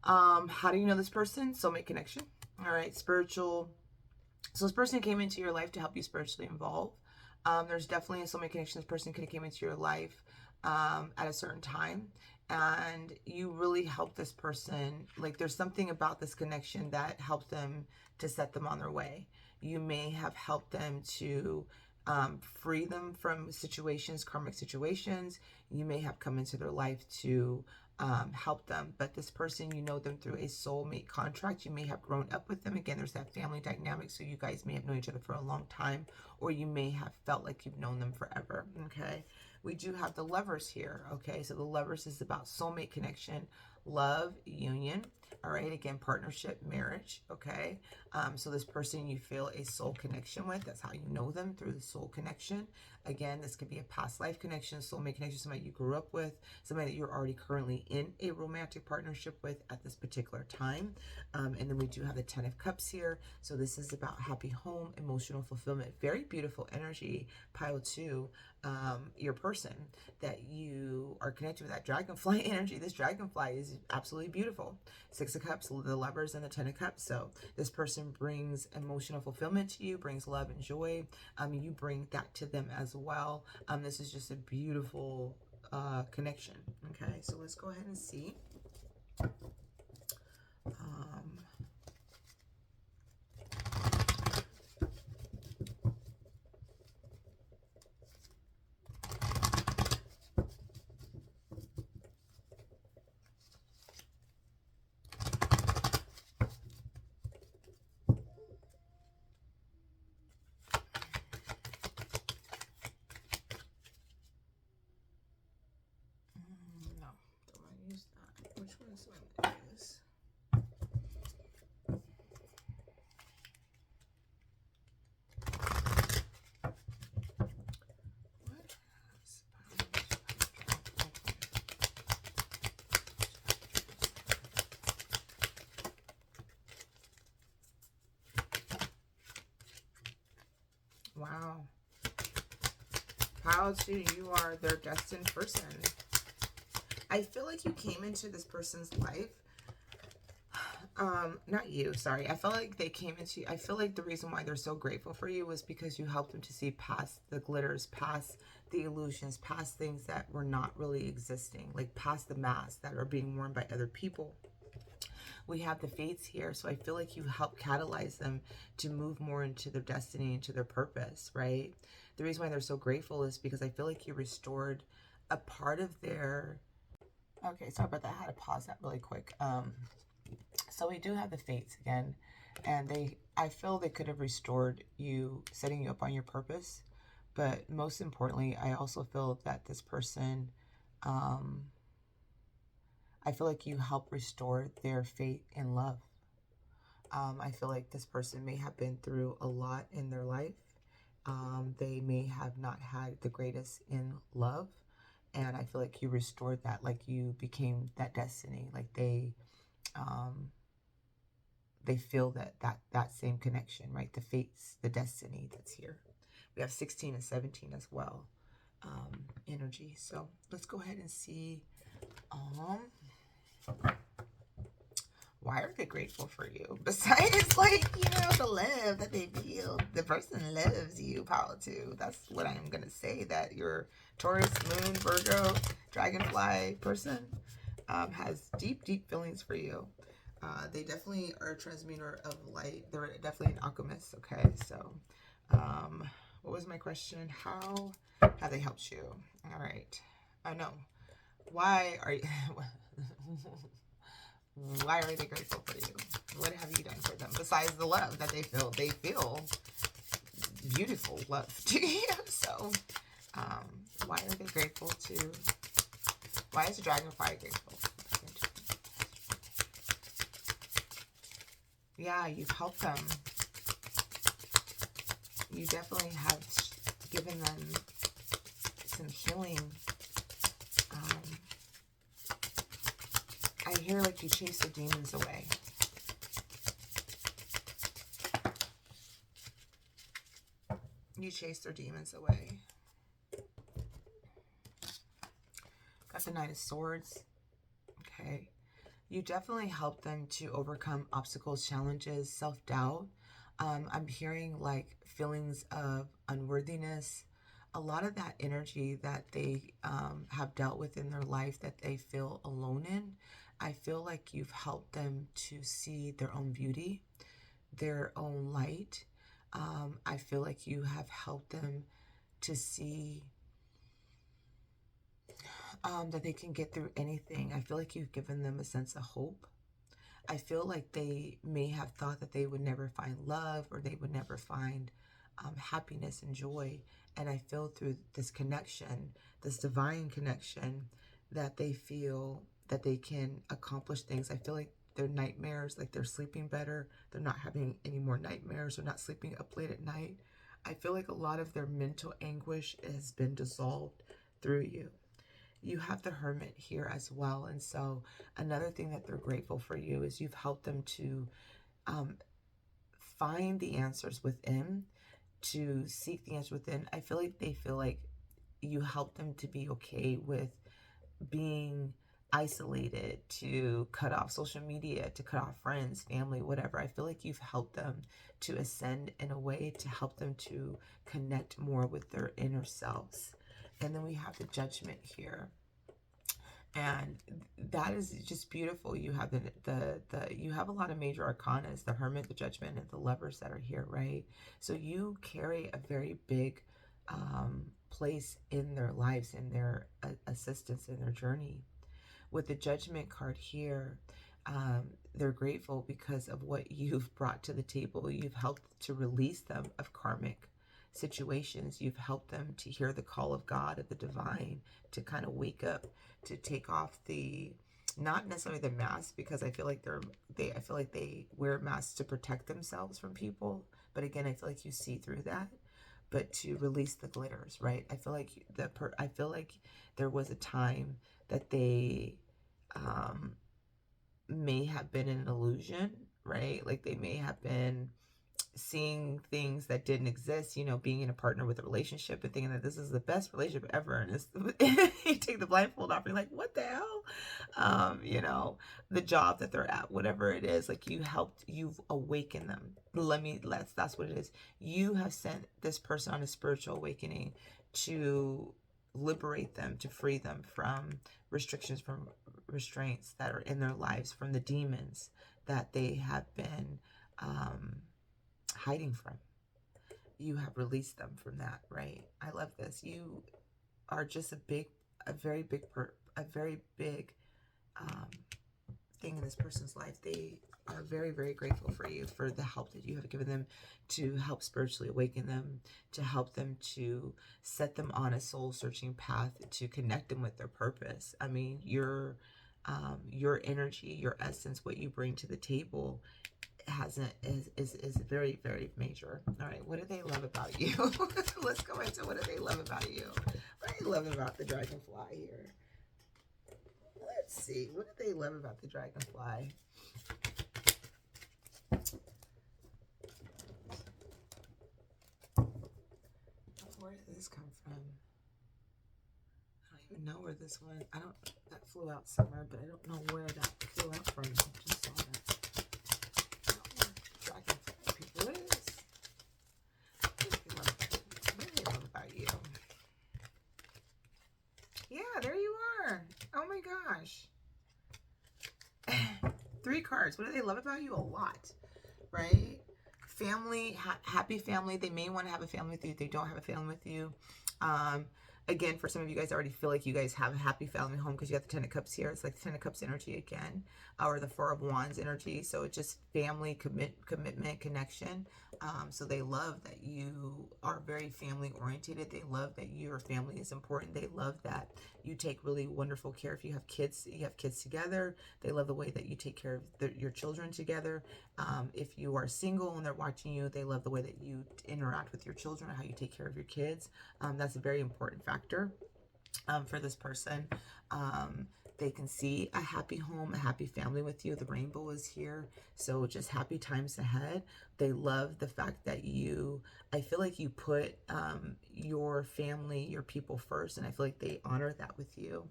How do you know this person? Soulmate connection. All right, spiritual. So this person came into your life to help you spiritually evolve. There's definitely a soulmate connection. This person could have came into your life at a certain time, and you really helped this person. Like there's something about this connection that helped them to set them on their way. You may have helped them to free them from situations, karmic situations. You may have come into their life to help them, but this person, you know them through a soulmate contract. You may have grown up with them. Again, there's that family dynamic, so you guys may have known each other for a long time, or you may have felt like you've known them forever. Okay, we do have the Lovers here. Okay, so the Lovers is about soulmate connection, love, union. All right, again, partnership, marriage, okay? So this person you feel a soul connection with, that's how you know them, through the soul connection. Again, this could be a past life connection, soulmate connection, somebody you grew up with, somebody that you're already currently in a romantic partnership with at this particular time. And then we do have the 10 of Cups here. So this is about happy home, emotional fulfillment. Very beautiful energy, pile 2. Your person that you are connected with, that dragonfly energy. This dragonfly is absolutely beautiful. 6 of Cups, the Lovers, and the 10 of Cups. So this person brings emotional fulfillment to you, brings love and joy. You bring that to them as well. This is just a beautiful connection. Okay, so let's go ahead and see. No, don't want to use that. Which one is what I'm going to use? Wow. Pile 2, you are their destined person. I feel like you came into this person's life. Not you, sorry. I felt like they came into, I feel like the reason why they're so grateful for you was because you helped them to see past the glitters, past the illusions, past things that were not really existing, like past the masks that are being worn by other people. We have the fates here, so I feel like you help catalyze them to move more into their destiny, into their purpose, right? The reason why they're so grateful is because I feel like you restored a part of their... Okay, sorry about that. I had to pause that really quick. So we do have the fates again, and I feel they could have restored you, setting you up on your purpose. But most importantly, I also feel that this person, I feel like you help restore their faith in love. I feel like this person may have been through a lot in their life. They may have not had the greatest in love. And I feel like you restored that, like you became that destiny. Like they feel that same connection, right? The fates, the destiny that's here. We have 16 and 17 as well, energy. So let's go ahead and see. Why are they grateful for you? Besides, like, the love that they feel. The person loves you, power 2. That's what I'm going to say, that your Taurus, Moon, Virgo, Dragonfly person has deep, deep feelings for you. They definitely are a transmuter of light. They're definitely an alchemist, okay? So, what was my question? How have they helped you? All right. Oh, no. Why are you... Why are they grateful for you? What have you done for them besides the love that they feel? They feel beautiful love to you. So, why are they grateful to? Why is the dragonfly grateful? Yeah, you've helped them. You definitely have given them some healing. I hear like you chase the demons away. You chase their demons away. Got the Knight of Swords. Okay. You definitely help them to overcome obstacles, challenges, self-doubt. I'm hearing like feelings of unworthiness. A lot of that energy that they have dealt with in their life that they feel alone in. I feel like you've helped them to see their own beauty, their own light. I feel like you have helped them to see that they can get through anything. I feel like you've given them a sense of hope. I feel like they may have thought that they would never find love or they would never find happiness and joy. And I feel through this connection, this divine connection, that they feel that they can accomplish things. I feel like their nightmares, like they're sleeping better. They're not having any more nightmares. They're not sleeping up late at night. I feel like a lot of their mental anguish has been dissolved through you. You have the Hermit here as well. And so another thing that they're grateful for you is you've helped them to find the answers within, to seek the answers within. I feel like they feel like you help them to be okay with being isolated, to cut off social media, to cut off friends, family, whatever. I feel like you've helped them to ascend in a way to help them to connect more with their inner selves. And then we have the Judgment here. And that is just beautiful. You have you have a lot of major arcanas, the Hermit, the Judgment, and the Lovers that are here, right? So you carry a very big place in their lives, in their assistance in their journey. With the Judgment card here, they're grateful because of what you've brought to the table. You've helped to release them of karmic situations. You've helped them to hear the call of God, of the divine, to kind of wake up, to take off the, not necessarily the mask, because I feel like I feel like they wear masks to protect themselves from people. But again, I feel like you see through that. But to release the glitters, right? I feel like I feel like there was a time that they may have been an illusion, right? Like they may have been seeing things that didn't exist, you know, being in a partner with a relationship and thinking that this is the best relationship ever, and it's, you take the blindfold off and you're like, what the hell? You know, the job that they're at, whatever it is, like you've awakened them. That's what it is. You have sent this person on a spiritual awakening to liberate them, to free them from restrictions, from restraints that are in their lives, from the demons that they have been hiding from. You have released them from that, right? I love this. You are just a very big thing in this person's life. They are very, very grateful for you, for the help that you have given them to help spiritually awaken them, to help them to set them on a soul searching path, to connect them with their purpose. I mean, your energy, your essence, what you bring to the table is very, very major. All right, what do they love about you? Let's go into what do they love about you. What do they love about the Dragonfly here? Let's see. What do they love about the Dragonfly? Where did this come from? I don't even know where this went. That flew out somewhere, but I don't know where that flew out from. I just saw that. Dragonfly people, what is this? What do they love about you? Yeah, there you are. Oh my gosh. 3 cards. What do they love about you? A lot, right? Family, happy family. They may want to have a family with you. They don't have a family with you. Again, for some of you guys, I already feel like you guys have a happy family home because you got the 10 of Cups here. It's like the 10 of Cups energy again, or the 4 of Wands energy. So it's just family, commitment, connection. So they love that you are very family oriented. They love that your family is important. They love that you take really wonderful care. If you have kids together. They love the way that you take care of your children together. If you are single and they're watching you, they love the way that you interact with your children, how you take care of your kids. That's a very important factor for this person. They can see a happy home, a happy family with you. The rainbow is here. So just happy times ahead. They love the fact that I feel like you put your family, your people first. And I feel like they honor that with you.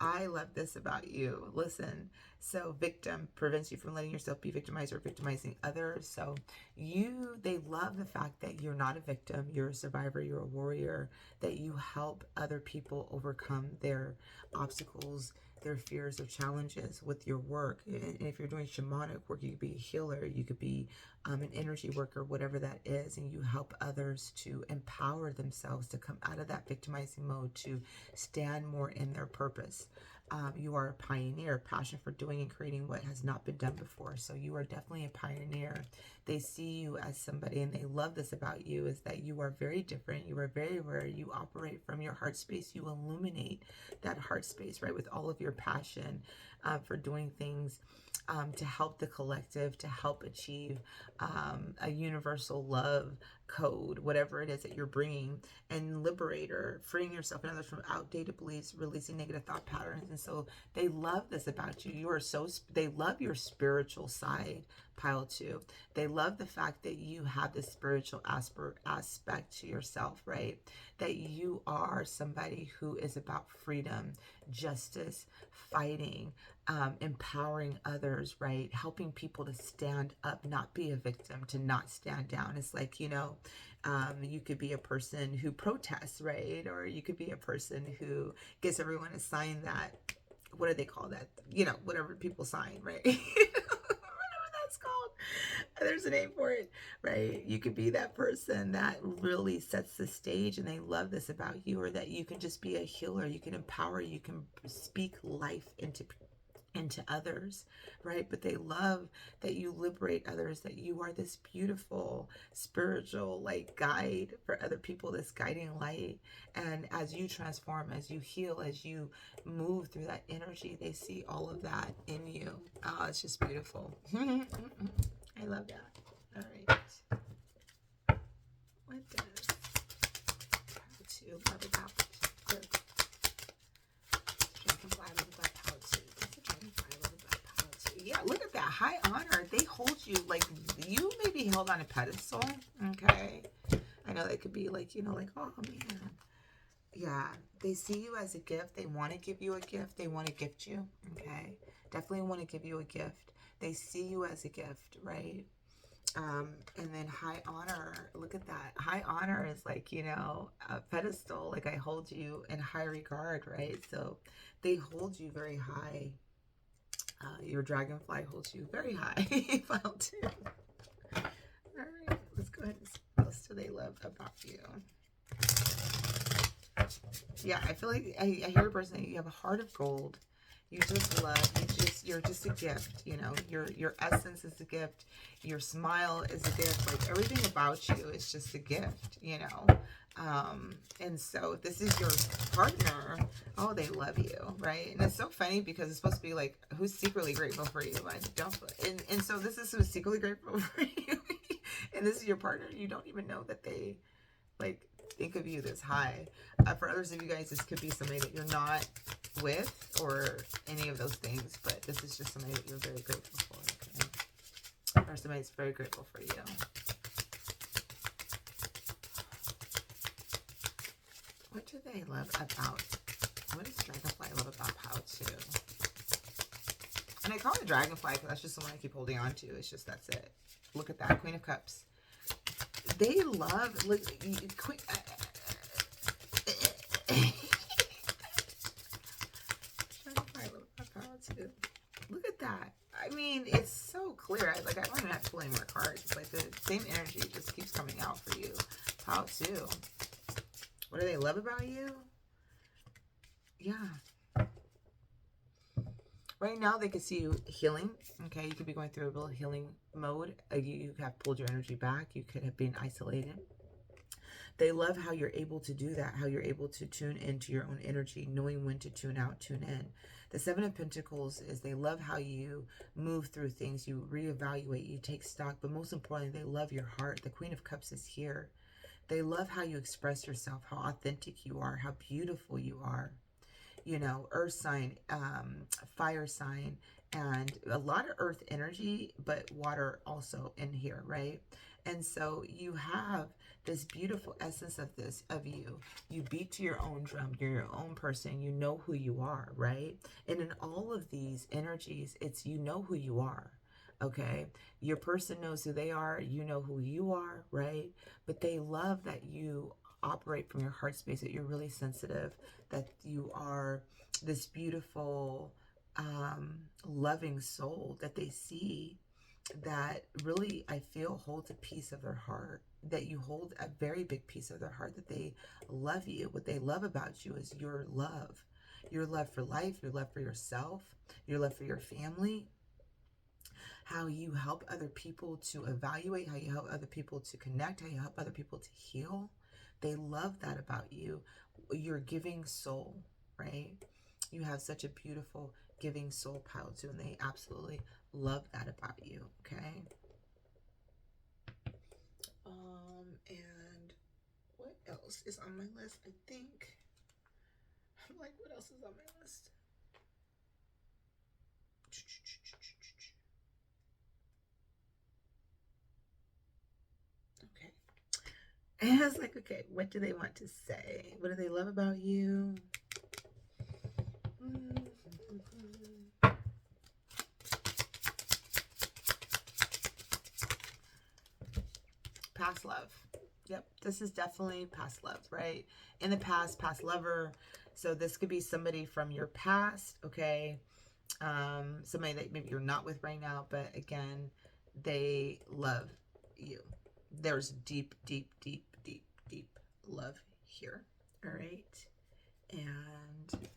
I love this about you. Listen, so victim prevents you from letting yourself be victimized or victimizing others. So they love the fact that you're not a victim. You're a survivor. You're a warrior, that you help other people overcome their obstacles, their fears, their challenges with your work. And if you're doing shamanic work, you could be a healer, you could be an energy worker, whatever that is, and you help others to empower themselves to come out of that victimizing mode, to stand more in their purpose. You are a pioneer, passion for doing and creating what has not been done before. So you are definitely a pioneer. They see you as somebody, and they love this about you, is that you are very different. You are very rare. You operate from your heart space. You illuminate that heart space, right, with all of your passion for doing things to help the collective, to help achieve a universal love code, whatever it is that you're bringing, and liberator, freeing yourself and others from outdated beliefs, releasing negative thought patterns. And so they love this about you. You are so, they love your spiritual side, pile 2. They love the fact that you have this spiritual aspect to yourself, right? That you are somebody who is about freedom, justice, fighting, empowering others, right? Helping people to stand up, not be a victim, to not stand down. It's like, you know, you could be a person who protests, right? Or you could be a person who gets everyone to sign that, what do they call that? You know, whatever people sign, right? Whatever that's called. There's a name for it, right? You could be that person that really sets the stage, and they love this about you, or that you can just be a healer. You can empower, you can speak life into others, right? But they love that you liberate others, that you are this beautiful spiritual like guide for other people, this guiding light. And as you transform, as you heal, as you move through that energy, they see all of that in you. Oh, it's just beautiful. I love that. All right. What does to love about yeah, look at that. High honor. They hold you like you may be held on a pedestal. Okay. I know that could be like, you know, like, oh man. Yeah. They see you as a gift. They want to give you a gift. They want to gift you. Okay. Definitely want to give you a gift. They see you as a gift, right? And then high honor, look at that. High honor is like, you know, a pedestal. Like I hold you in high regard, right? So they hold you very high. Your dragonfly holds you very high. File 2. All right, let's go ahead and see what else do they love about you. Yeah, I feel like I hear a person that you have a heart of gold. You just love, you're just a gift, you know. Your essence is a gift. Your smile is a gift. Like everything about you is just a gift, you know. And so if this is your partner, oh, they love you, right? And it's so funny because it's supposed to be like, who's secretly grateful for you? I don't, and so this is who's secretly grateful for you. And this is your partner. You don't even know that they like think of you this high. For others of you guys, this could be somebody that you're not with or any of those things, but this is just somebody that you're very grateful for, okay? Or somebody that's very grateful for you. What do they love about, what does Dragonfly love about Pow 2? And I call it Dragonfly because that's just the one I keep holding on to. It's just, that's it. Look at that, Queen of Cups. They love, look, Queen, Dragonfly love about Pow 2. Look at that. I mean, it's so clear. Like, I don't even have to pull any more cards. It's like the same energy just keeps coming out for you. Pow 2. What do they love about you? Yeah. Right now, they could see you healing. Okay, you could be going through a real healing mode. You have pulled your energy back. You could have been isolated. They love how you're able to do that, how you're able to tune into your own energy, knowing when to tune out, tune in. The Seven of Pentacles is they love how you move through things. You reevaluate, you take stock, but most importantly, they love your heart. The Queen of Cups is here. They love how you express yourself, how authentic you are, how beautiful you are. You know, earth sign, fire sign, and a lot of earth energy, but water also in here, right? And so you have this beautiful essence of this, of you. You beat to your own drum. You're your own person. You know who you are, right? And in all of these energies, it's you know who you are. Okay, your person knows who they are, you know who you are, right? But they love that you operate from your heart space, that you're really sensitive, that you are this beautiful, loving soul that they see, that really, I feel, holds a piece of their heart, that you hold a very big piece of their heart, that they love you. What they love about you is your love. your love for life, your love for yourself, your love for your family, how you help other people to evaluate, how you help other people to connect, how you help other people to heal. They love that about you. Your giving soul, right? You have such a beautiful giving soul, pile too, and they absolutely love that about you, okay? And what else is on my list? I think, I'm like, what else is on my list? Okay. And I was like, okay, what do they want to say? What do they love about you? Past love. Yep, this is definitely past love, right? In the past, past lover. So this could be somebody from your past, okay? Somebody that maybe you're not with right now, but again, they love you. There's deep, deep, deep, deep, deep love here, all right? And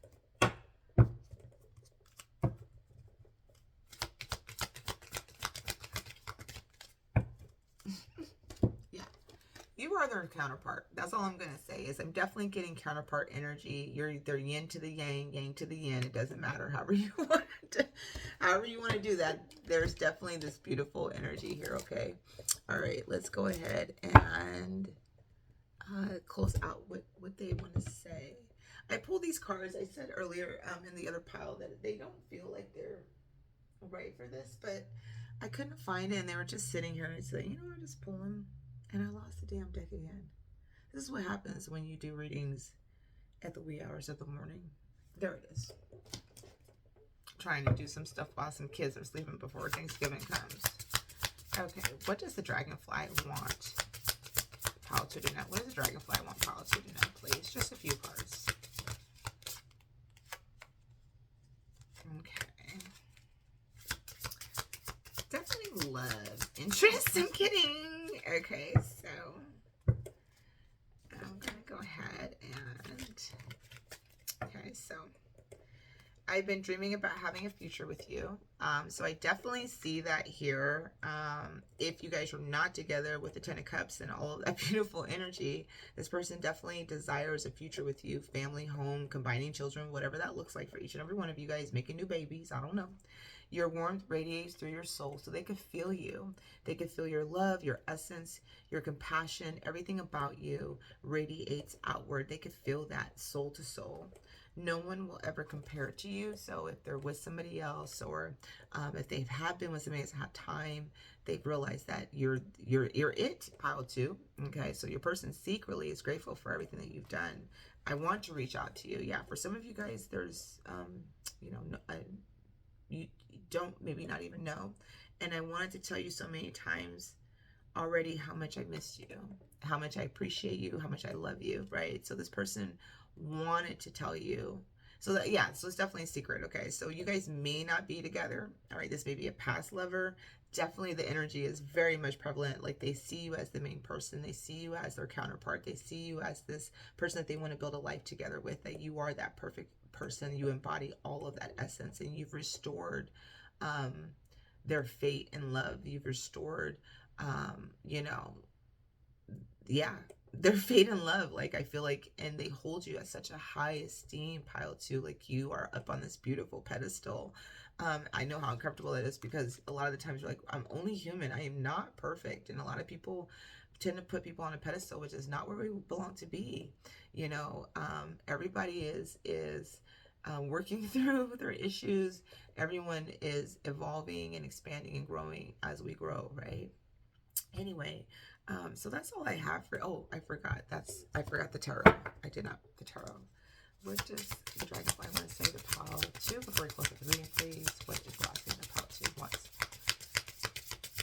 you are their counterpart. That's all I'm going to say is I'm definitely getting counterpart energy. You're either yin to the yang, yang to the yin. It doesn't matter however you want to do that. There's definitely this beautiful energy here, okay? All right, let's go ahead and close out what they want to say. I pulled these cards. I said earlier in the other pile that they don't feel like they're right for this, but I couldn't find it, and they were just sitting here, and I said, you know, I just pull them. And I lost the damn deck again. This is what happens when you do readings at the wee hours of the morning. There it is. Trying to do some stuff while some kids are sleeping before Thanksgiving comes. Okay, what does the Dragonfly want Paul to do now? What does the Dragonfly want Paul to do now, please? Just a few cards. Okay. Definitely love interest. I'm kidding. Okay, so I'm gonna go ahead and okay, so I've been dreaming about having a future with you. So I definitely see that here. If you guys are not together with the Ten of Cups and all of that beautiful energy, this person definitely desires a future with you, family, home, combining children, whatever that looks like for each and every one of you guys, making new babies. I don't know. Your warmth radiates through your soul, so they can feel you. They can feel your love, your essence, your compassion. Everything about you radiates outward. They can feel that soul to soul. No one will ever compare it to you. So if they're with somebody else, or if they have been with somebody that's had time, they've realized that you're it, pile two. Okay, so your person secretly is grateful for everything that you've done. I want to reach out to you. Yeah, for some of you guys, there's you know, you don't maybe not even know, and I wanted to tell you so many times already how much I missed you, how much I appreciate you, how much I love you, right? So this person wanted to tell you. So that, yeah, so it's definitely a secret, okay? So you guys may not be together, all right? This may be a past lover. Definitely the energy is very much prevalent. Like they see you as the main person. They see you as their counterpart. They see you as this person that they want to build a life together with, that you are that perfect person. You embody all of that essence, and you've restored their fate and love. You've restored, you know, yeah, their fate and love. Like I feel like, and they hold you at such a high esteem, pile two. Like you are up on this beautiful pedestal. I know how uncomfortable that is, because a lot of the times you're like, I'm only human. I am not perfect. And a lot of people tend to put people on a pedestal, which is not where we belong to be. You know, everybody is working through their issues. Everyone is evolving and expanding and growing as we grow, right? Anyway, so that's all I have for, oh, I forgot the tarot. I did not, the tarot. What does the Dragonfly want to say to pile two before we close up the reading, please? What is the last thing that pile two wants?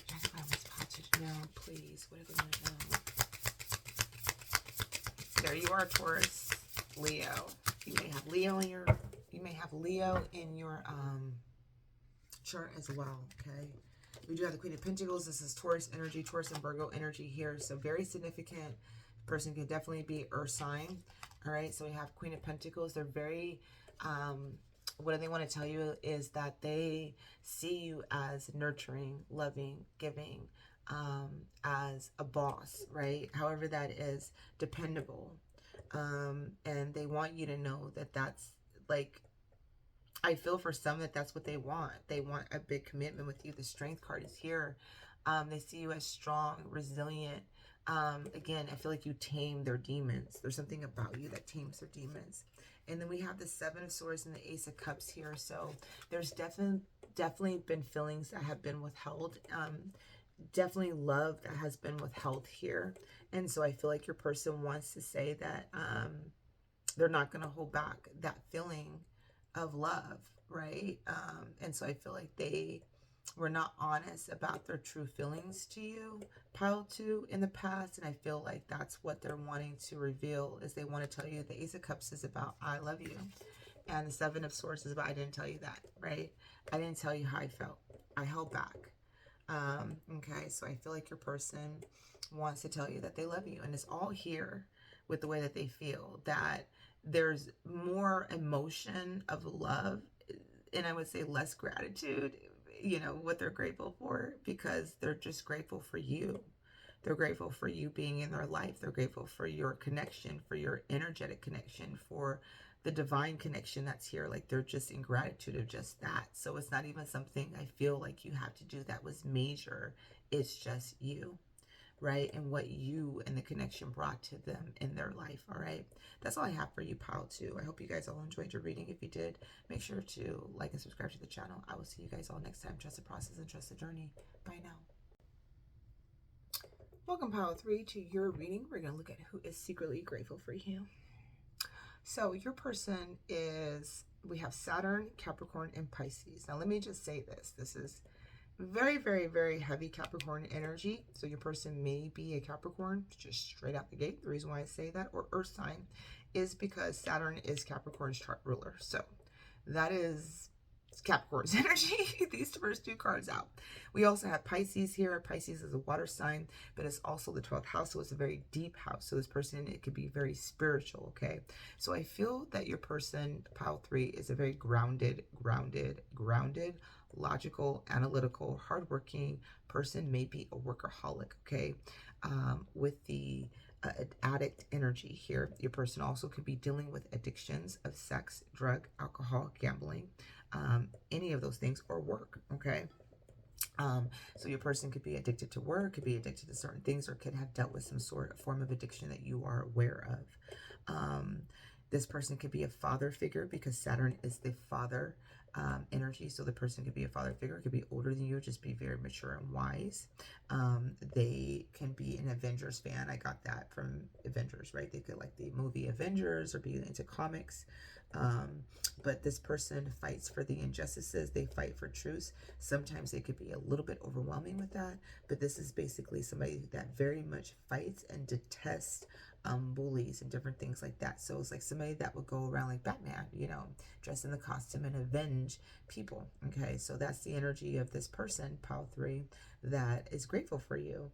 Dragonfly wants pile two to know, please. What do they want to know? There you are, Taurus, Leo. You may have Leo in your chart as well, okay? We do have the Queen of Pentacles. This is Taurus energy, Taurus and Virgo energy here. So very significant. Person can definitely be earth sign. All right, so we have Queen of Pentacles. They're very What they want to tell you is that they see you as nurturing, loving, giving, as a boss, right? However that is, dependable. And they want you to know that that's like, I feel for some that that's what they want. They want a big commitment with you. The Strength card is here. They see you as strong, resilient. Again, I feel like you tame their demons. There's something about you that tames their demons. And then we have the Seven of Swords and the Ace of Cups here. So there's definitely been feelings that have been withheld. Definitely love that has been withheld here. And so I feel like your person wants to say that they're not going to hold back that feeling of love, right? And so I feel like they were not honest about their true feelings to you, pile 2, in the past. And I feel like that's what they're wanting to reveal, is they want to tell you the Ace of Cups is about I love you. And the Seven of Swords is about I didn't tell you that, right? I didn't tell you how I felt. I held back. Okay, so I feel like your person wants to tell you that they love you. And it's all here with the way that they feel, that there's more emotion of love, and I would say less gratitude, you know, what they're grateful for, because they're just grateful for you. They're grateful for you being in their life. They're grateful for your connection, for your energetic connection, for the divine connection that's here. Like, they're just in gratitude of just that. So it's not even something I feel like you have to do that was major. It's just you, right? And what you and the connection brought to them in their life. All right. That's all I have for you, pile 2. I hope you guys all enjoyed your reading. If you did, make sure to like and subscribe to the channel. I will see you guys all next time. Trust the process and trust the journey. Bye now. Welcome, pile 3, to your reading. We're going to look at who is secretly grateful for you. So your person is, we have Saturn, Capricorn, and Pisces. Now let me just say this. This is very, very, very heavy Capricorn energy. So your person may be a Capricorn, just straight out the gate. The reason why I say that, or earth sign, is because Saturn is Capricorn's chart ruler. So that is Capricorn's energy. These first 2 cards out. We also have Pisces here. Pisces is a water sign, but it's also the 12th house, so it's a very deep house. So this person, it could be very spiritual, okay? So I feel that your person, pile 3, is a very grounded, logical, analytical, hardworking person, maybe a workaholic, okay? With the addict energy here. Your person also could be dealing with addictions of sex, drug, alcohol, gambling, any of those things, or work, okay? So your person could be addicted to work, could be addicted to certain things, or could have dealt with some sort of form of addiction that you are aware of. This person could be a father figure, because Saturn is the father energy. So the person could be a father figure, could be older than you, just be very mature and wise. They can be an Avengers fan. I got that from Avengers, right? They could like the movie Avengers, or be into comics. But this person fights for the injustices. They fight for truth. Sometimes they could be a little bit overwhelming with that, but this is basically somebody that very much fights and detests bullies and different things like that. So it's like somebody that would go around like Batman, you know, dress in the costume and avenge people. Okay, so that's the energy of this person, pile 3, that is grateful for you.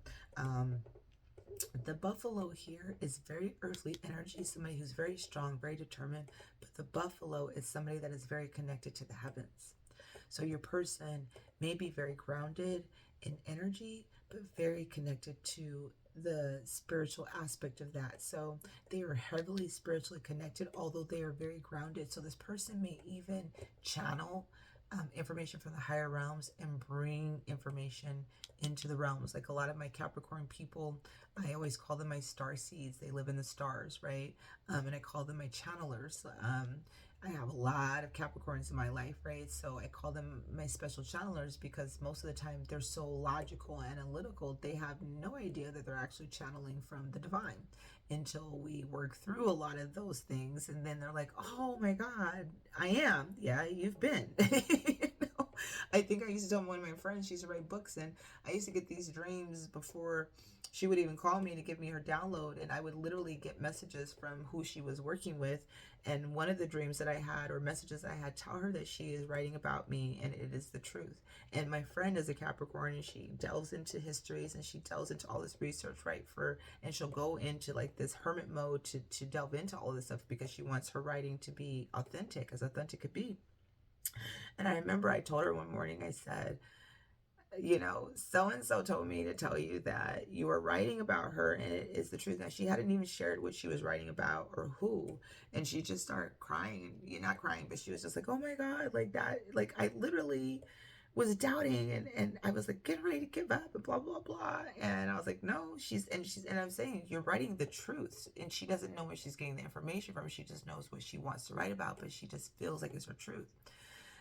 The buffalo here is very earthly energy, somebody who's very strong, very determined, but the buffalo is somebody that is very connected to the heavens. So your person may be very grounded in energy, but very connected to the spiritual aspect of that. So they are heavily spiritually connected, although they are very grounded. So this person may even channel information from the higher realms and bring information into the realms. Like a lot of my Capricorn people, I always call them my star seeds. They live in the stars, right? And I call them my channelers. I have a lot of Capricorns in my life, right? So I call them my special channelers, because most of the time they're so logical and analytical, they have no idea that they're actually channeling from the divine until we work through a lot of those things. And then they're like, oh my God, I am. Yeah, you've been. You know? I think I used to tell one of my friends, she used to write books, and I used to get these dreams before she would even call me to give me her download, and I would literally get messages from who she was working with. And one of the dreams that I had, or messages I had, tell her that she is writing about me and it is the truth. And my friend is a Capricorn, and she delves into histories and she delves into all this research, right? And she'll go into like this hermit mode to delve into all this stuff because she wants her writing to be authentic, as authentic could be. And I remember I told her one morning, I said, you know, so-and-so told me to tell you that you were writing about her and it is the truth. Now, she hadn't even shared what she was writing about or who. And she just started crying. You're not crying, but she was just like, oh my God, like that. Like, I literally was doubting, and I was like getting ready to give up and blah, blah, blah. And I was like, no, and I'm saying, you're writing the truth. And she doesn't know where she's getting the information from. She just knows what she wants to write about, but she just feels like it's her truth.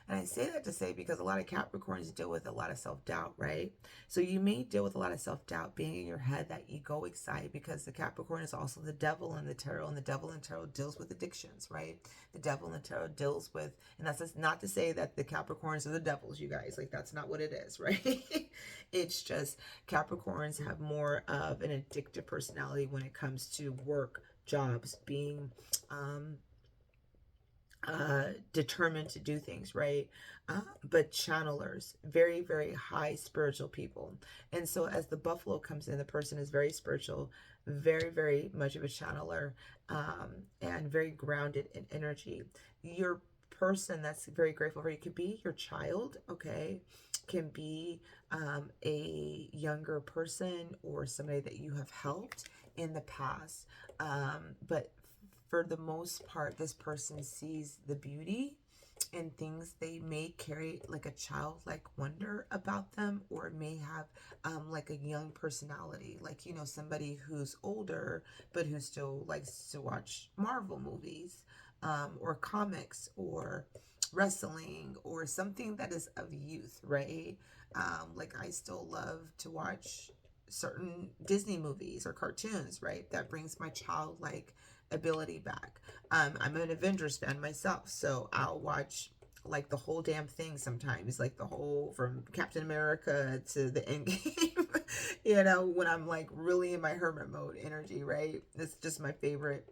And I say that to say because a lot of Capricorns deal with a lot of self-doubt, right? So you may deal with a lot of self-doubt being in your head, that egoic side, because the Capricorn is also the devil in the tarot, and the devil in tarot deals with addictions, right? The devil in the tarot deals with, and that's not to say that the Capricorns are the devils, you guys. Like, that's not what it is, right? It's just Capricorns have more of an addictive personality when it comes to work, jobs, being determined to do things, right? But channelers, very, very high spiritual people. And so as the buffalo comes in, the person is very spiritual, very, very much of a channeler, and very grounded in energy. Your person that's very grateful for you could be your child, okay? Can be a younger person or somebody that you have helped in the past. But for the most part, this person sees the beauty in things. They may carry like a childlike wonder about them, or may have like a young personality, like, you know, somebody who's older but who still likes to watch Marvel movies, or comics, or wrestling, or something that is of youth, right? Like, I still love to watch certain Disney movies or cartoons, right? That brings my childlike ability back. I'm an Avengers fan myself, so I'll watch like the whole damn thing sometimes, like the whole, from Captain America to the Endgame, you know, when I'm like really in my hermit mode energy, right? It's just my favorite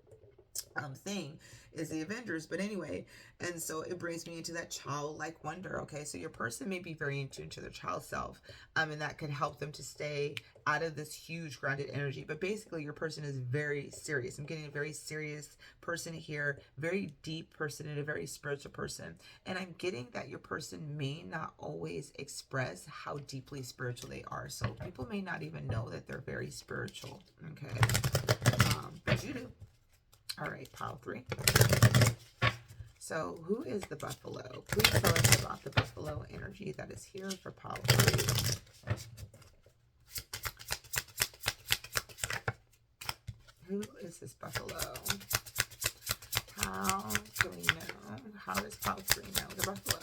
thing is the Avengers. But anyway, and so it brings me into that childlike wonder. Okay, so your person may be very in tune to their child self, and that could help them to stay out of this huge grounded energy. But basically, your person is very serious. I'm getting a very serious person here, very deep person, and a very spiritual person. And I'm getting that your person may not always express how deeply spiritual they are. So people may not even know that they're very spiritual. Okay, but you do. All right, pile 3. So who is the buffalo? Please tell us about the buffalo energy that is here for pile 3. Who is this buffalo? How do we know? How does pile 3 know the buffalo?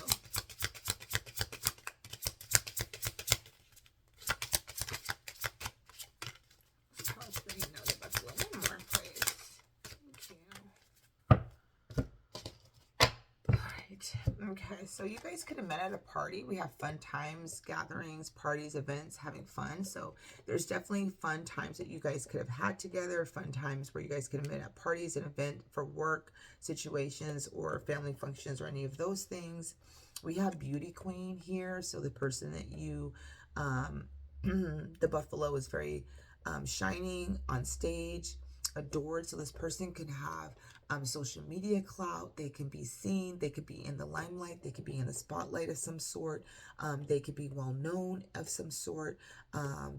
Okay, so you guys could have met at a party. We have fun times, gatherings, parties, events, having fun. So there's definitely fun times that you guys could have had together, fun times where you guys could have met at parties, an event for work situations or family functions or any of those things. We have beauty queen here. So the person that you, the buffalo is very shining on stage, adored. So this person can have social media clout. They can be seen. They could be in the limelight. They could be in the spotlight of some sort. They could be well known of some sort.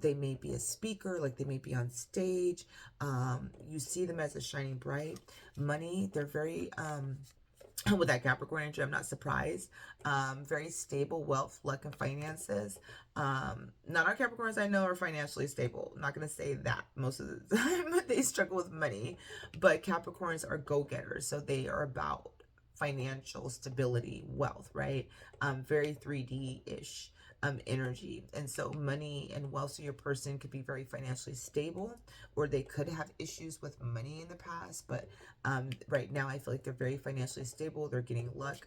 They may be a speaker, like they may be on stage. You see them as a shining bright. Money, they're very with that Capricorn energy, I'm not surprised. Very stable wealth, luck, and finances. Not our Capricorns I know are financially stable. I'm not going to say that. Most of the time they struggle with money. But Capricorns are go-getters. So they are about financial stability, wealth, right? Very 3D-ish energy. And so money and wealth, so your person could be very financially stable, or they could have issues with money in the past, but right now I feel like they're very financially stable. They're getting luck.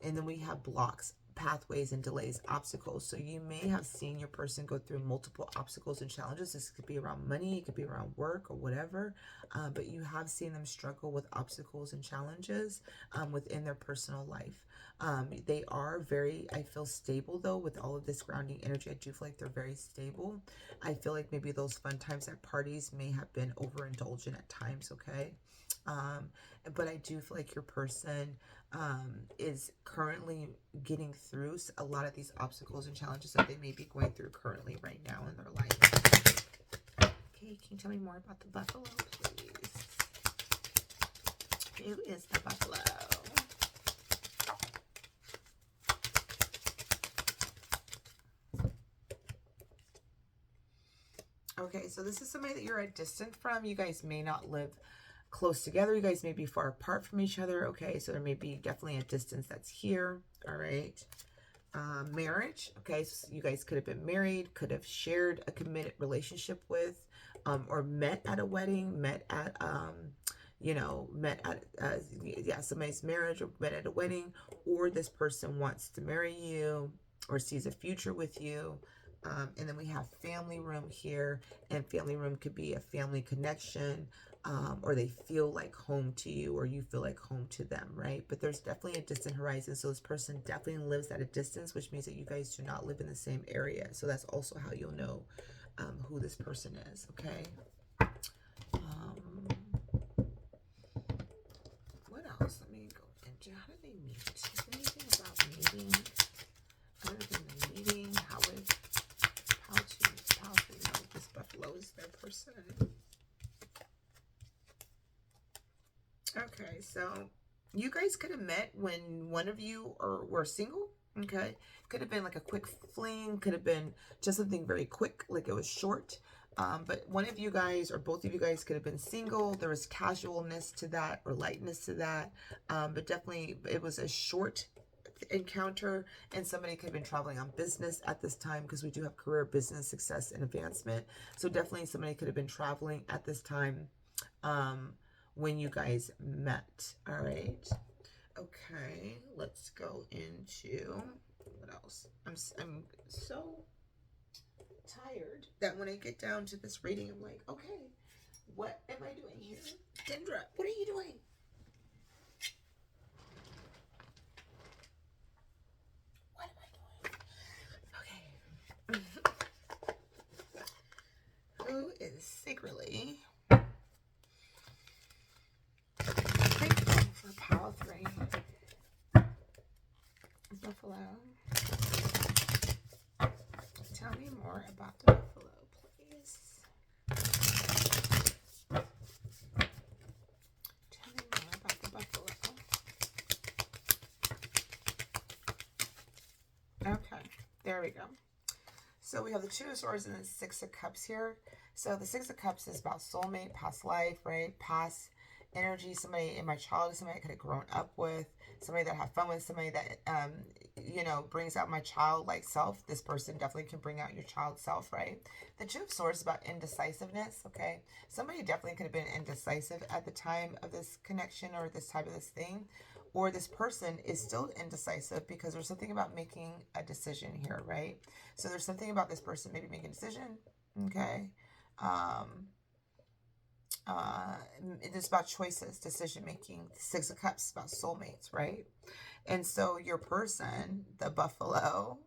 And then we have blocks. pathways and delays, obstacles. So you may have seen your person go through multiple obstacles and challenges. This could be around money, it could be around work or whatever, but you have seen them struggle with obstacles and challenges within their personal life. They are very, I feel, stable though with all of this grounding energy. I do feel like they're very stable. I feel like maybe those fun times at parties may have been overindulgent at times, okay? But I do feel like your person is currently getting through a lot of these obstacles and challenges that they may be going through currently right now in their life. Okay, can you tell me more about the buffalo, please? Who is the buffalo? Okay, so this is somebody that you're at distance from. You guys may not live close together. You guys may be far apart from each other. Okay, so there may be definitely a distance that's here. All right. Marriage. Okay, so you guys could have been married, could have shared a committed relationship with, or met at a wedding, met at, somebody's marriage, or met at a wedding, or this person wants to marry you or sees a future with you. And then we have family room here, and family room could be a family connection, or they feel like home to you, or you feel like home to them, right? But there's definitely a distant horizon. So this person definitely lives at a distance, which means that you guys do not live in the same area. So that's also how you'll know who this person is, okay? What else? Let me go into, how do they meet? Is there anything about meeting? Other than the meeting, how to know this buffalo is their person. Okay, so you guys could have met when one of you were single. Okay, could have been like a quick fling, could have been just something very quick, like it was short. But one of you guys or both of you guys could have been single. There was casualness to that or lightness to that, but definitely it was a short encounter, and somebody could have been traveling on business at this time, because we do have career, business, success, and advancement. So definitely somebody could have been traveling at this time when you guys met. All right. Okay, let's go into what else. I'm so tired that when I get down to this reading, I'm like, okay, what am I doing here? Dendra, what are you doing? Who is secretly grateful for Power 3? Buffalo. Tell me more about the buffalo, please. Tell me more about the buffalo. Okay, there we go. So we have the Two of Swords and the Six of Cups here. So the Six of Cups is about soulmate, past life, right? Past energy, somebody in my childhood, somebody I could have grown up with, somebody that I have fun with, somebody that, brings out my childlike self. This person definitely can bring out your child self, right? The Two of Swords is about indecisiveness, okay? Somebody definitely could have been indecisive at the time of this connection or this type of this thing. Or this person is still indecisive because there's something about making a decision here, right? So there's something about this person maybe making a decision, okay? It's about choices, decision making. The Six of Cups is about soulmates, right? And so your person, the buffalo,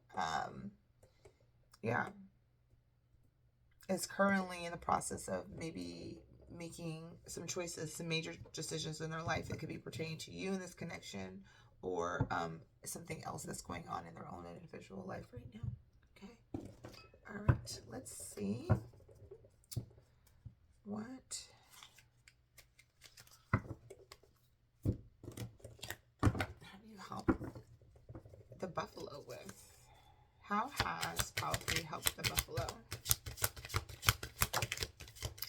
is currently in the process of maybe making some choices, some major decisions in their life. It could be pertaining to you in this connection, or something else that's going on in their own individual life right now. Okay. All right. Let's see what how do you help the buffalo with? How has Power 3 helped the buffalo?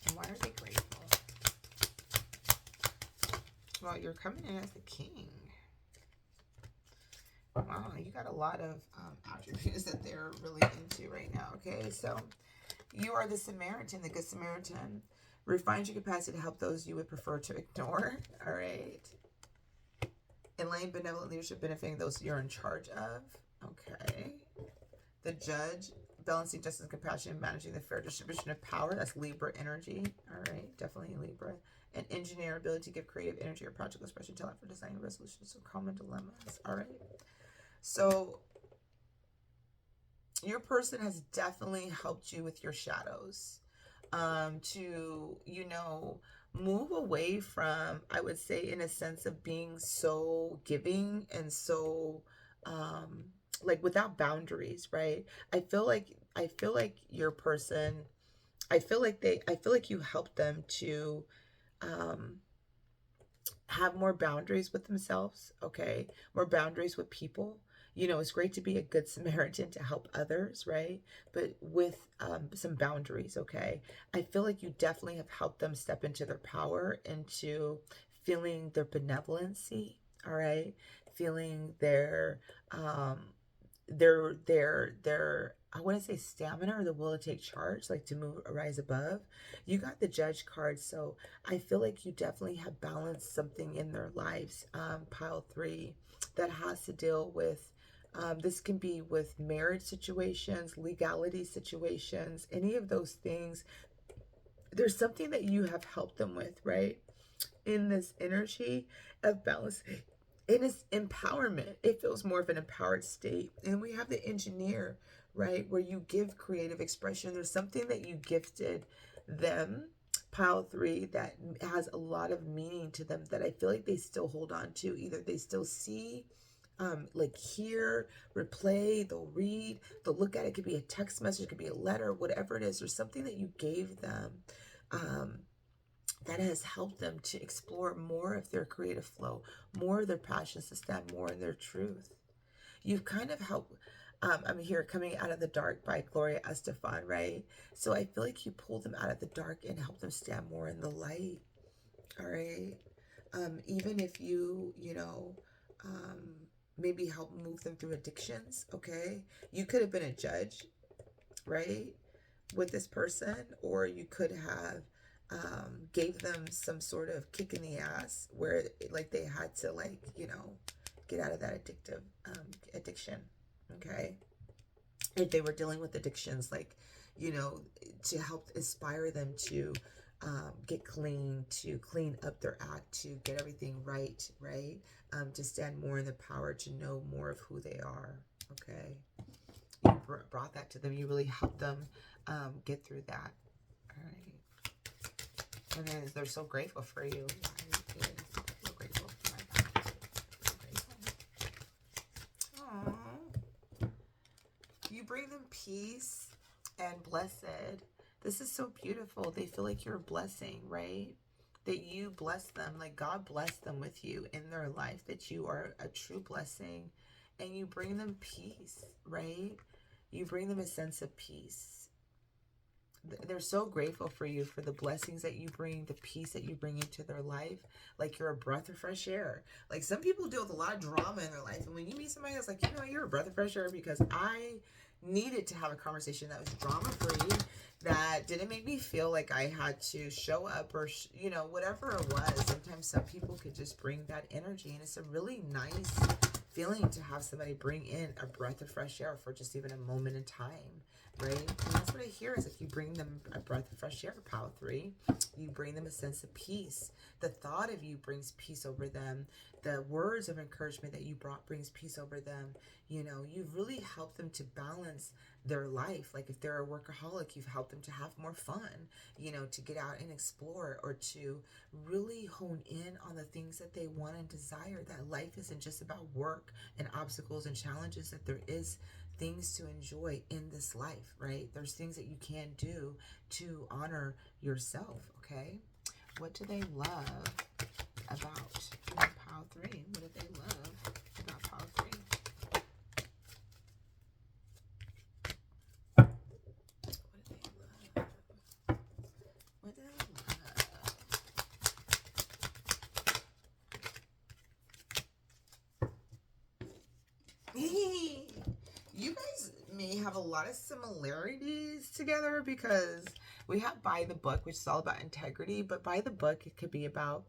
And why are they grateful? Well, you're coming in as the king. Wow, you got a lot of attributes that they're really into right now, okay? So you are the Samaritan, the Good Samaritan. Refine your capacity to help those you would prefer to ignore, all right? Enlightened benevolent leadership benefiting those you're in charge of. Okay. The Judge, balancing justice and compassion, managing the fair distribution of power. That's Libra energy. All right, definitely Libra. An engineer, ability to give creative energy or practical expression, talent for designing resolutions of common dilemmas. All right. So your person has definitely helped you with your shadows, to, move away from, I would say, in a sense of being so giving and so, like, without boundaries, right? I feel like your person, I feel like you help them to, um, have more boundaries with themselves, okay? More boundaries with people. It's great to be a good Samaritan to help others, right? But with some boundaries, okay? I feel like you definitely have helped them step into their power, into feeling their benevolency, all right? Feeling um, their I want to say stamina, or the will to take charge, like to move, rise above. You got the Judge card, so I feel like you definitely have balanced something in their lives. Pile 3, that has to deal with, this can be with marriage situations, legality situations, any of those things. There's something that you have helped them with, right? In this energy of balance. It is empowerment. It feels more of an empowered state. And we have the engineer, right? Where you give creative expression. There's something that you gifted them, pile 3, that has a lot of meaning to them that I feel like they still hold on to. Either they still see, like hear, replay, they'll read, they'll look at it. It could be a text message, it could be a letter, whatever it is. There's something that you gave them, um, that has helped them to explore more of their creative flow, more of their passions, to stand more in their truth. You've kind of helped. I'm here, Coming Out of the Dark by Gloria Estefan, right? So I feel like you pull them out of the dark and help them stand more in the light, all right? Even if um, maybe help move them through addictions, okay? You could have been a judge, right, with this person, or you could have gave them some sort of kick in the ass where, like, they had to, like, get out of that addiction, okay? If they were dealing with addictions, like, to help inspire them to get clean, to clean up their act, to get everything right, right? To stand more in the power, to know more of who they are, okay? You brought that to them. You really helped them get through that, all right? And they're so grateful for you. So grateful for my parents. So grateful. Aww. You bring them peace and blessed. This is so beautiful. They feel like you're a blessing, right? That you bless them, like God blessed them with you in their life, that you are a true blessing, and you bring them peace, right? You bring them a sense of peace. They're so grateful for you, for the blessings that you bring, the peace that you bring into their life. Like, you're a breath of fresh air. Like, some people deal with a lot of drama in their life, and when you meet somebody that's like, you're a breath of fresh air, because I needed to have a conversation that was drama free, that didn't make me feel like I had to show up, or whatever it was. Sometimes some people could just bring that energy, and it's a really nice feeling to have somebody bring in a breath of fresh air for just even a moment in time, right? And that's what I hear, is if you bring them a breath of fresh air, pile 3, you bring them a sense of peace. The thought of you brings peace over them. The words of encouragement that you brought brings peace over them. You've really helped them to balance their life. Like, if they're a workaholic, you've helped them to have more fun, to get out and explore, or to really hone in on the things that they want and desire. That life isn't just about work and obstacles and challenges, that there is things to enjoy in this life, right? There's things that you can do to honor yourself, okay? What do they love about pile 3? What do they love about pile 3? What do they love? You guys may have a lot of similarities together, because we have By the Book, which is all about integrity, but By the Book, it could be about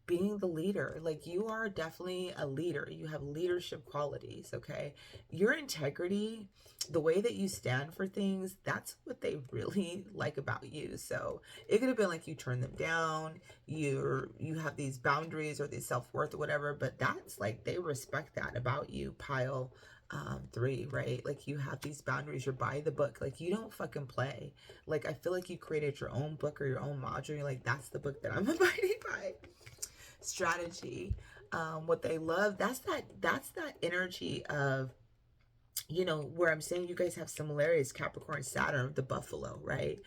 being the leader. Like, you are definitely a leader. You have leadership qualities, okay? Your integrity, the way that you stand for things, that's what they really like about you. So it could have been like you turn them down, you have these boundaries or these self-worth or whatever, but that's like, they respect that about you, pile 3, right? Like, you have these boundaries, you're by the book, like, you don't fucking play. Like, I feel like you created your own book or your own module. You're like, that's the book that I'm abiding by. Strategy, what they love, that's that energy of, you know, where I'm saying you guys have similarities, Capricorn, Saturn, the buffalo, right?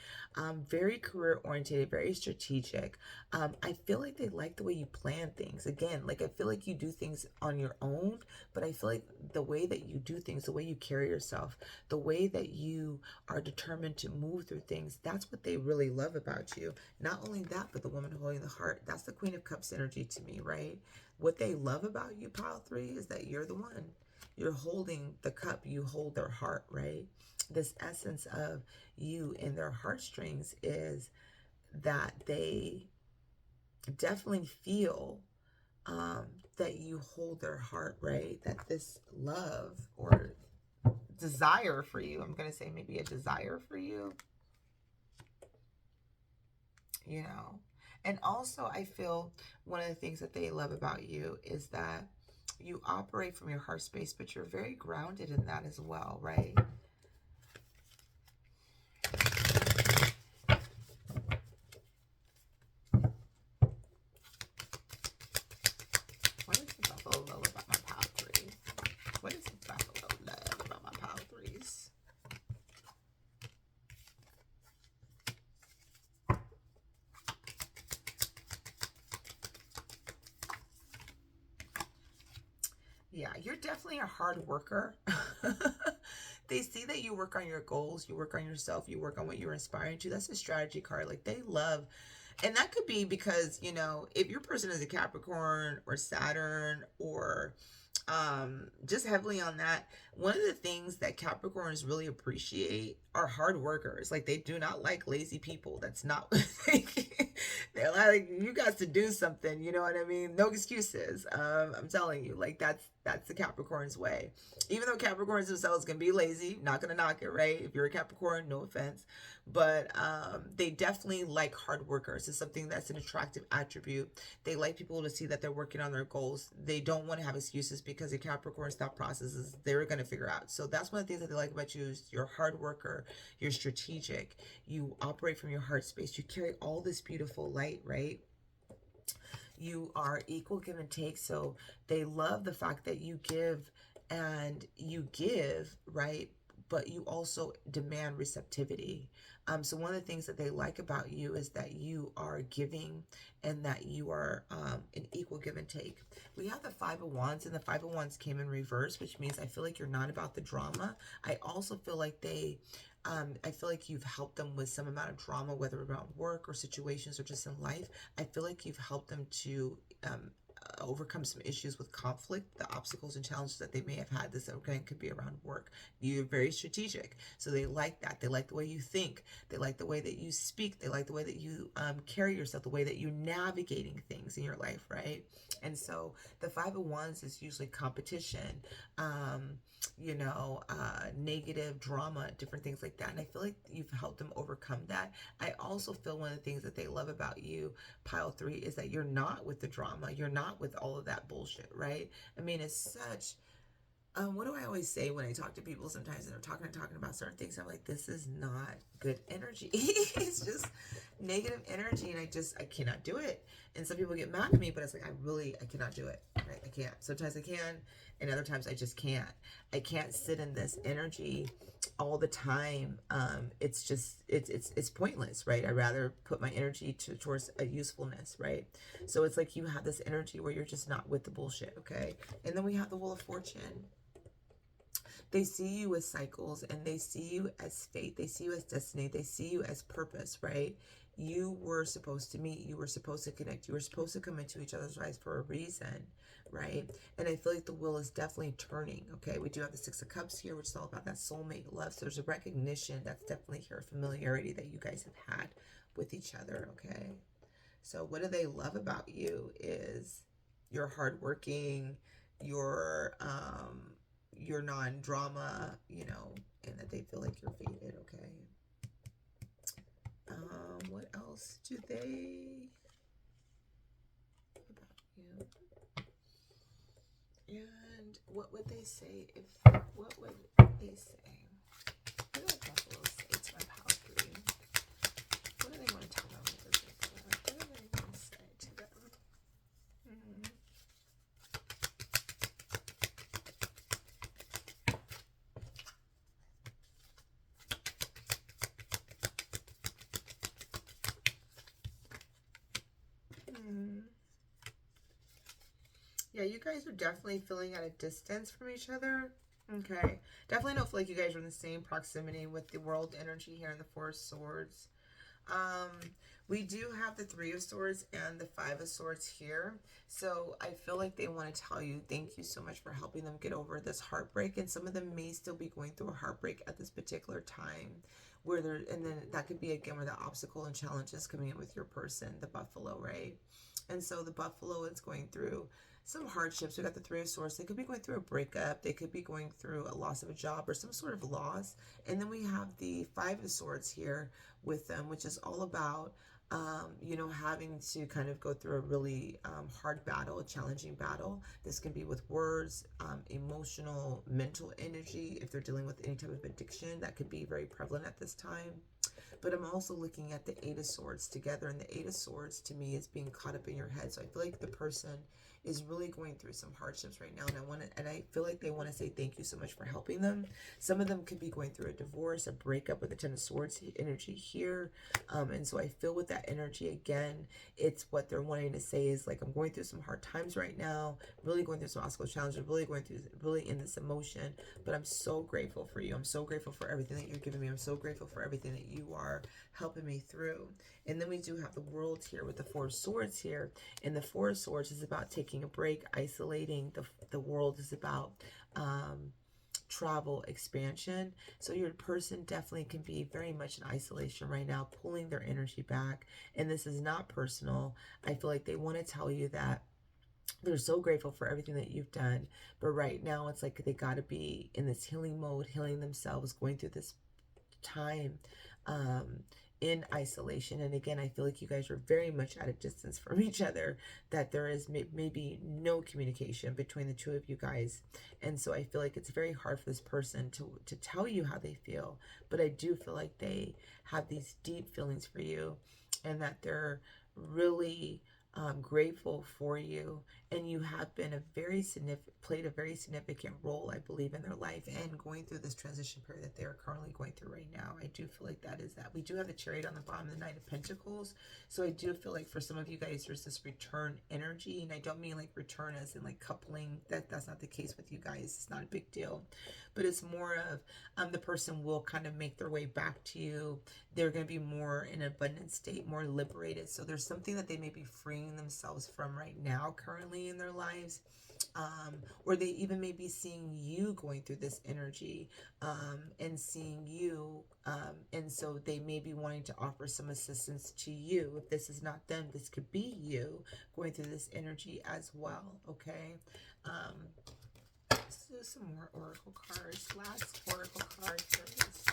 Very career oriented, very strategic. I feel like they like the way you plan things. Again, like, I feel like you do things on your own, but I feel like the way that you do things, the way you carry yourself, the way that you are determined to move through things, that's what they really love about you. Not only that, but the woman holding the heart, that's the Queen of Cups energy to me, right? What they love about you, pile 3, is that you're the one. You're holding the cup, you hold their heart, right? This essence of you in their heartstrings is that they definitely feel that you hold their heart, right? That this love or desire for you, I'm going to say maybe a desire for you, you know. And also, I feel one of the things that they love about you is that you operate from your heart space, but you're very grounded in that as well, right? What is the buffalo love about my pile 3? What is the buffalo love about my pile 3s? Yeah, you're definitely a hard worker. They see that you work on your goals, you work on yourself, you work on what you're inspiring to. That's a strategy card. Like, they love, and that could be because, you know, if your person is a Capricorn or Saturn or just heavily on that, one of the things that Capricorns really appreciate are hard workers. Like, they do not like lazy people. That's not what they're like, you got to do something, you know what I mean? No excuses. I'm telling you, like, that's the Capricorn's way. Even though Capricorns themselves can be lazy, not gonna knock it, right? If you're a Capricorn, no offense, but they definitely like hard workers. It's something that's an attractive attribute. They like people to see that they're working on their goals. They don't want to have excuses because a Capricorn's thought processes they're going to figure out. So that's one of the things that they like about you is you're a hard worker, you're strategic, you operate from your heart space, you carry all this beautiful light, right? You are equal give and take. So they love the fact that you give and you give, right? But you also demand receptivity. So one of the things that they like about you is that you are giving and that you are an equal give and take. We have the Five of Wands, and the Five of Wands came in reverse, which means I feel like you're not about the drama. I also feel like I feel like you've helped them with some amount of drama, whether around work or situations or just in life. I feel like you've helped them to overcome some issues with conflict, the obstacles and challenges that they may have had. This again could be around work. You're very strategic, so they like that. They like the way you think. They like the way that you speak. They like the way that you carry yourself, the way that you're navigating things in your life, right? And so the Five of Wands is usually competition, negative drama, different things like that. And I feel like you've helped them overcome that. I also feel one of the things that they love about you, pile 3, is that you're not with the drama. You're not with all of that bullshit, right? I mean, it's such, what do I always say when I talk to people sometimes and they're talking about certain things? I'm like, this is not good energy. It's just negative energy, and I cannot do it. And some people get mad at me, but it's like, I cannot do it, right? I can't. Sometimes I can, and other times I just can't. I can't sit in this energy all the time. It's just, it's pointless, right? I'd rather put my energy towards a usefulness, right? So it's like you have this energy where you're just not with the bullshit, okay? And then we have the Wheel of Fortune. They see you as cycles, and they see you as fate. They see you as destiny. They see you as purpose, right? You were supposed to meet. You were supposed to connect. You were supposed to come into each other's lives for a reason, right? And I feel like the wheel is definitely turning, okay? We do have the Six of Cups here, which is all about that soulmate love. So there's a recognition that's definitely here, a familiarity that you guys have had with each other, okay? So what do they love about you is you're hardworking, you're non-drama, and that they feel like you're faded, okay? What else do they about you? And what would they say what would they say? What do Buffalo say to my power 3? What do they want to tell them? What do they want to say to them? Yeah, you guys are definitely feeling at a distance from each other. Okay. Definitely don't feel like you guys are in the same proximity with the world energy here in the Four of Swords. We do have the Three of Swords and the Five of Swords here. So I feel like they want to tell you thank you so much for helping them get over this heartbreak. And some of them may still be going through a heartbreak at this particular time. And then that could be again where the obstacle and challenge is coming in with your person, the buffalo, right? And so the buffalo is going through some hardships. We got the Three of Swords. They could be going through a breakup. They could be going through a loss of a job or some sort of loss. And then we have the Five of Swords here with them, which is all about having to kind of go through a really hard battle, a challenging battle. This can be with words, emotional, mental energy. If they're dealing with any type of addiction, that could be very prevalent at this time. But I'm also looking at the Eight of Swords together, and the Eight of Swords to me is being caught up in your head. So I feel like the person is really going through some hardships right now, and I feel like they want to say thank you so much for helping them. Some of them could be going through a divorce, a breakup with the Ten of Swords energy here, and so I feel with that energy again, it's what they're wanting to say is like, I'm going through some hard times right now, really going through some obstacle challenges, really in this emotion, but I'm so grateful for you. I'm so grateful for everything that you're giving me. I'm so grateful for everything that you are helping me through. And then we do have the World here with the Four of Swords here, and the Four of Swords is about taking a break, isolating. The World is about travel, expansion. So your person definitely can be very much in isolation right now, pulling their energy back. And this is not personal. I feel like they want to tell you that they're so grateful for everything that you've done, but right now it's like they got to be in this healing mode, healing themselves, going through this time in isolation. And again, I feel like you guys are very much at a distance from each other, that there is maybe no communication between the two of you guys. And so I feel like it's very hard for this person to tell you how they feel, but I do feel like they have these deep feelings for you, and that they're really grateful for you, and you have been played a very significant role, I believe, in their life and going through this transition period that they are currently going through right now. I do feel like that is that. We do have the Chariot on the bottom, the Knight of Pentacles. So I do feel like for some of you guys, there's this return energy, and I don't mean like return as in like coupling. That's not the case with you guys. It's not a big deal, but it's more of the person will kind of make their way back to you. They're going to be more in an abundant state, more liberated. So there's something that they may be freeing themselves from right now, currently in their lives. Or they even may be seeing you going through this energy, and seeing you, and so they may be wanting to offer some assistance to you. If this is not them, this could be you going through this energy as well. Okay. Let's do some more oracle cards. Last oracle card, please.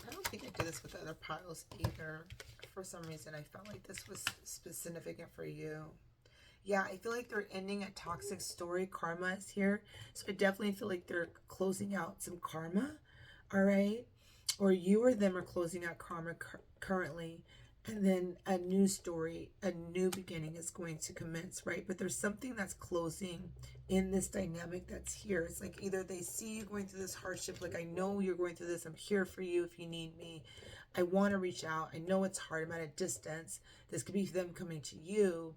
I don't think I did this with other piles either. For some reason, I felt like this was significant for you. Yeah, I feel like they're ending a toxic story. Karma is here. So I definitely feel like they're closing out some karma. All right. Or you or them are closing out karma currently. And then a new story, a new beginning is going to commence, right? But there's something that's closing in this dynamic that's here. It's like either they see you going through this hardship, like, I know you're going through this. I'm here for you if you need me. I want to reach out. I know it's hard. I'm at a distance. This could be them coming to you,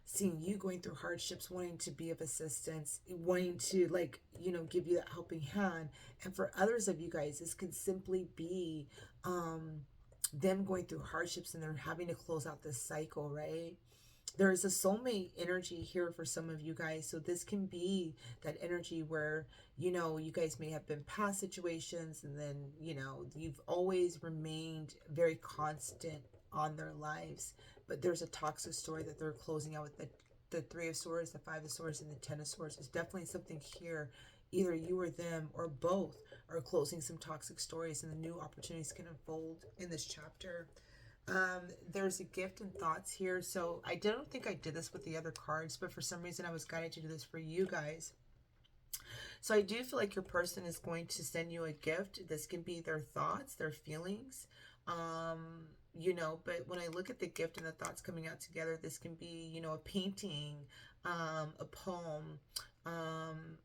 seeing you going through hardships, wanting to be of assistance, wanting to, give you that helping hand. And for others of you guys, this could simply be them going through hardships and they're having to close out this cycle, right? there is a soulmate energy here for some of you guys. So this can be that energy where, you know, you guys may have been past situations, and then, you know, you've always remained very constant on their lives. But there's a toxic story that they're closing out with the Three of Swords, the Five of Swords, and the Ten of Swords. There's definitely something here. Either you or them or both are closing some toxic stories, and the new opportunities can unfold in this chapter. There's a gift and thoughts here. So I don't think I did this with the other cards, but for some reason I was guided to do this for you guys. So I do feel like your person is going to send you a gift. This can be their thoughts, their feelings, you know, but when I look at the gift and the thoughts coming out together, this can be, you know, a painting, a poem,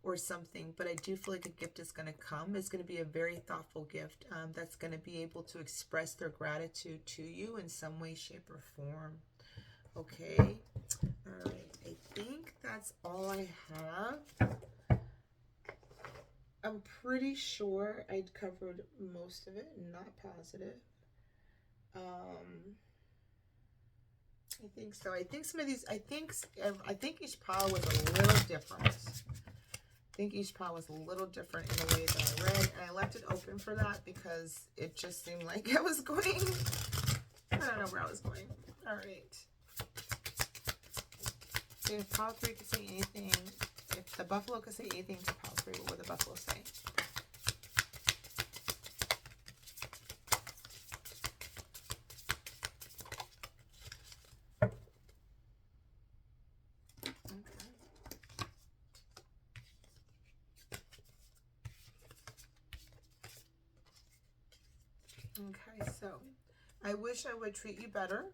or something. But I do feel like a gift is going to come. It's going to be a very thoughtful gift, that's going to be able to express their gratitude to you in some way, shape, or form. Okay. All right. I think that's all I have. I'm pretty sure I'd covered most of it. Not positive. I think so. I think some of these, I think each pile was a little different. I think each pile was a little different in the way that I read, and I left it open for that because it just seemed like I was going, I don't know where I was going. All right. So if pile 3 could say anything, if the buffalo could say anything to pile 3, what would the buffalo say? Okay, so I wish I would treat you better.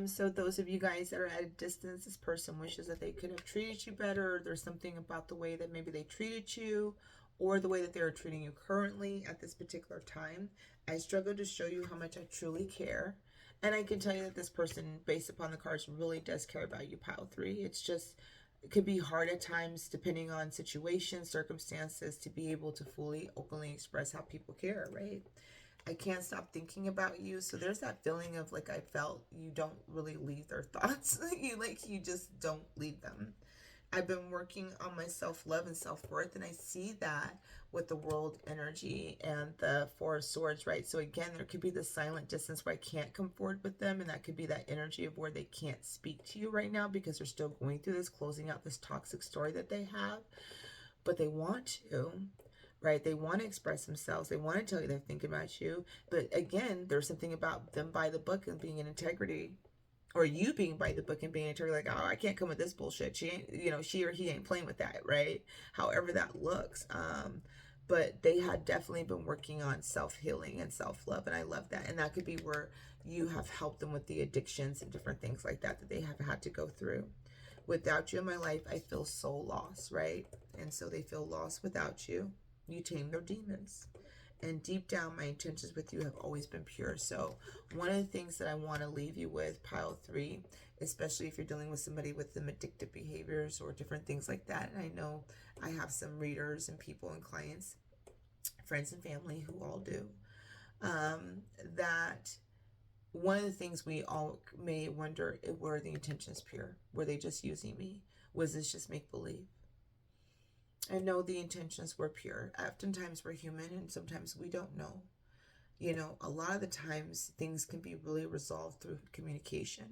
So those of you guys that are at a distance, this person wishes that they could have treated you better. There's something about the way that maybe they treated you, or the way that they're treating you currently at this particular time. I struggle to show you how much I truly care. And I can tell you that this person, based upon the cards, really does care about you, pile 3. It's just, it could be hard at times, depending on situations, circumstances, to be able to fully, openly express how people care, right? I can't stop thinking about you. So there's that feeling of like, I felt you don't really leave their thoughts. you just don't leave them. I've been working on my self-love and self-worth, and I see that with the world energy and the Four of Swords, right? So again, there could be the silent distance where I can't come forward with them, and that could be that energy of where they can't speak to you right now because they're still going through this, closing out this toxic story that they have, but they want to. Right? They want to express themselves. They want to tell you they're thinking about you. But again, there's something about them by the book and being in integrity, or you being by the book and being in integrity. Like, oh, I can't come with this bullshit. She ain't, you know, she or he ain't playing with that, right? However that looks. But they had definitely been working on self-healing and self-love, and I love that. And that could be where you have helped them with the addictions and different things like that they have had to go through. Without you in my life, I feel so lost, right? And so they feel lost without you. You tame their demons. And deep down, my intentions with you have always been pure. So one of the things that I want to leave you with, pile 3, especially if you're dealing with somebody with some addictive behaviors or different things like that. And I know I have some readers and people and clients, friends and family who all do. That one of the things we all may wonder, were the intentions pure? Were they just using me? Was this just make-believe? I know the intentions were pure. Oftentimes we're human and sometimes we don't know. You know, a lot of the times things can be really resolved through communication.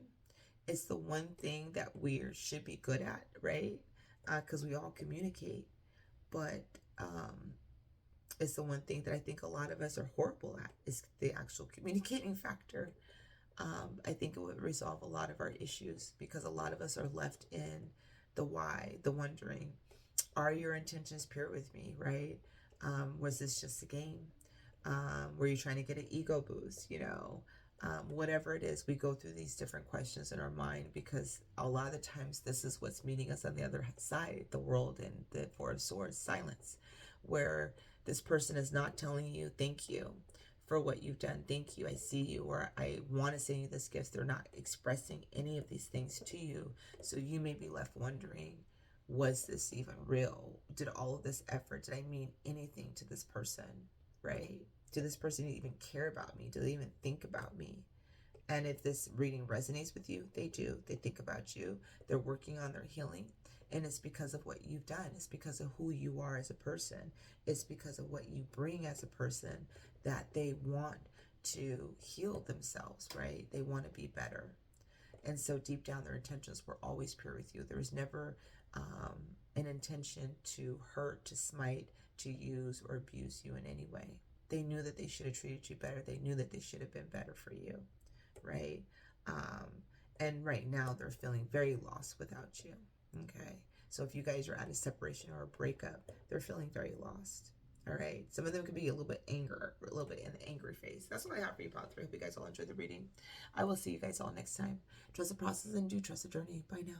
It's the one thing that we should be good at, right? Because we all communicate. But it's the one thing that I think a lot of us are horrible at, is the actual communicating factor. I think it would resolve a lot of our issues, because a lot of us are left in the why, the wondering. Are your intentions pure with me, right? Was this just a game? Were you trying to get an ego boost? You know, whatever it is, we go through these different questions in our mind, because a lot of the times this is what's meeting us on the other side, the world and the Four of Swords, silence, where this person is not telling you thank you for what you've done. Thank you. I see you, or I want to send you this gift. They're not expressing any of these things to you. So you may be left wondering, was this even real? Did all of this effort, did I mean anything to this person, right? Did this person even care about me? Do they even think about me? And if this reading resonates with you, they do. They think about you. They're working on their healing. And it's because of what you've done. It's because of who you are as a person. It's because of what you bring as a person that they want to heal themselves, right? They want to be better. And so deep down, their intentions were always pure with you. There was never an intention to hurt, to smite, to use, or abuse you in any way. They knew that they should have treated you better. They knew that they should have been better for you, right? And right now, they're feeling very lost without you, okay? So if you guys are at a separation or a breakup, they're feeling very lost. All right. Some of them could be a little bit anger, a little bit in the angry phase. That's what I have for you, Pod 3. I hope you guys all enjoyed the reading. I will see you guys all next time. Trust the process and do trust the journey. Bye now.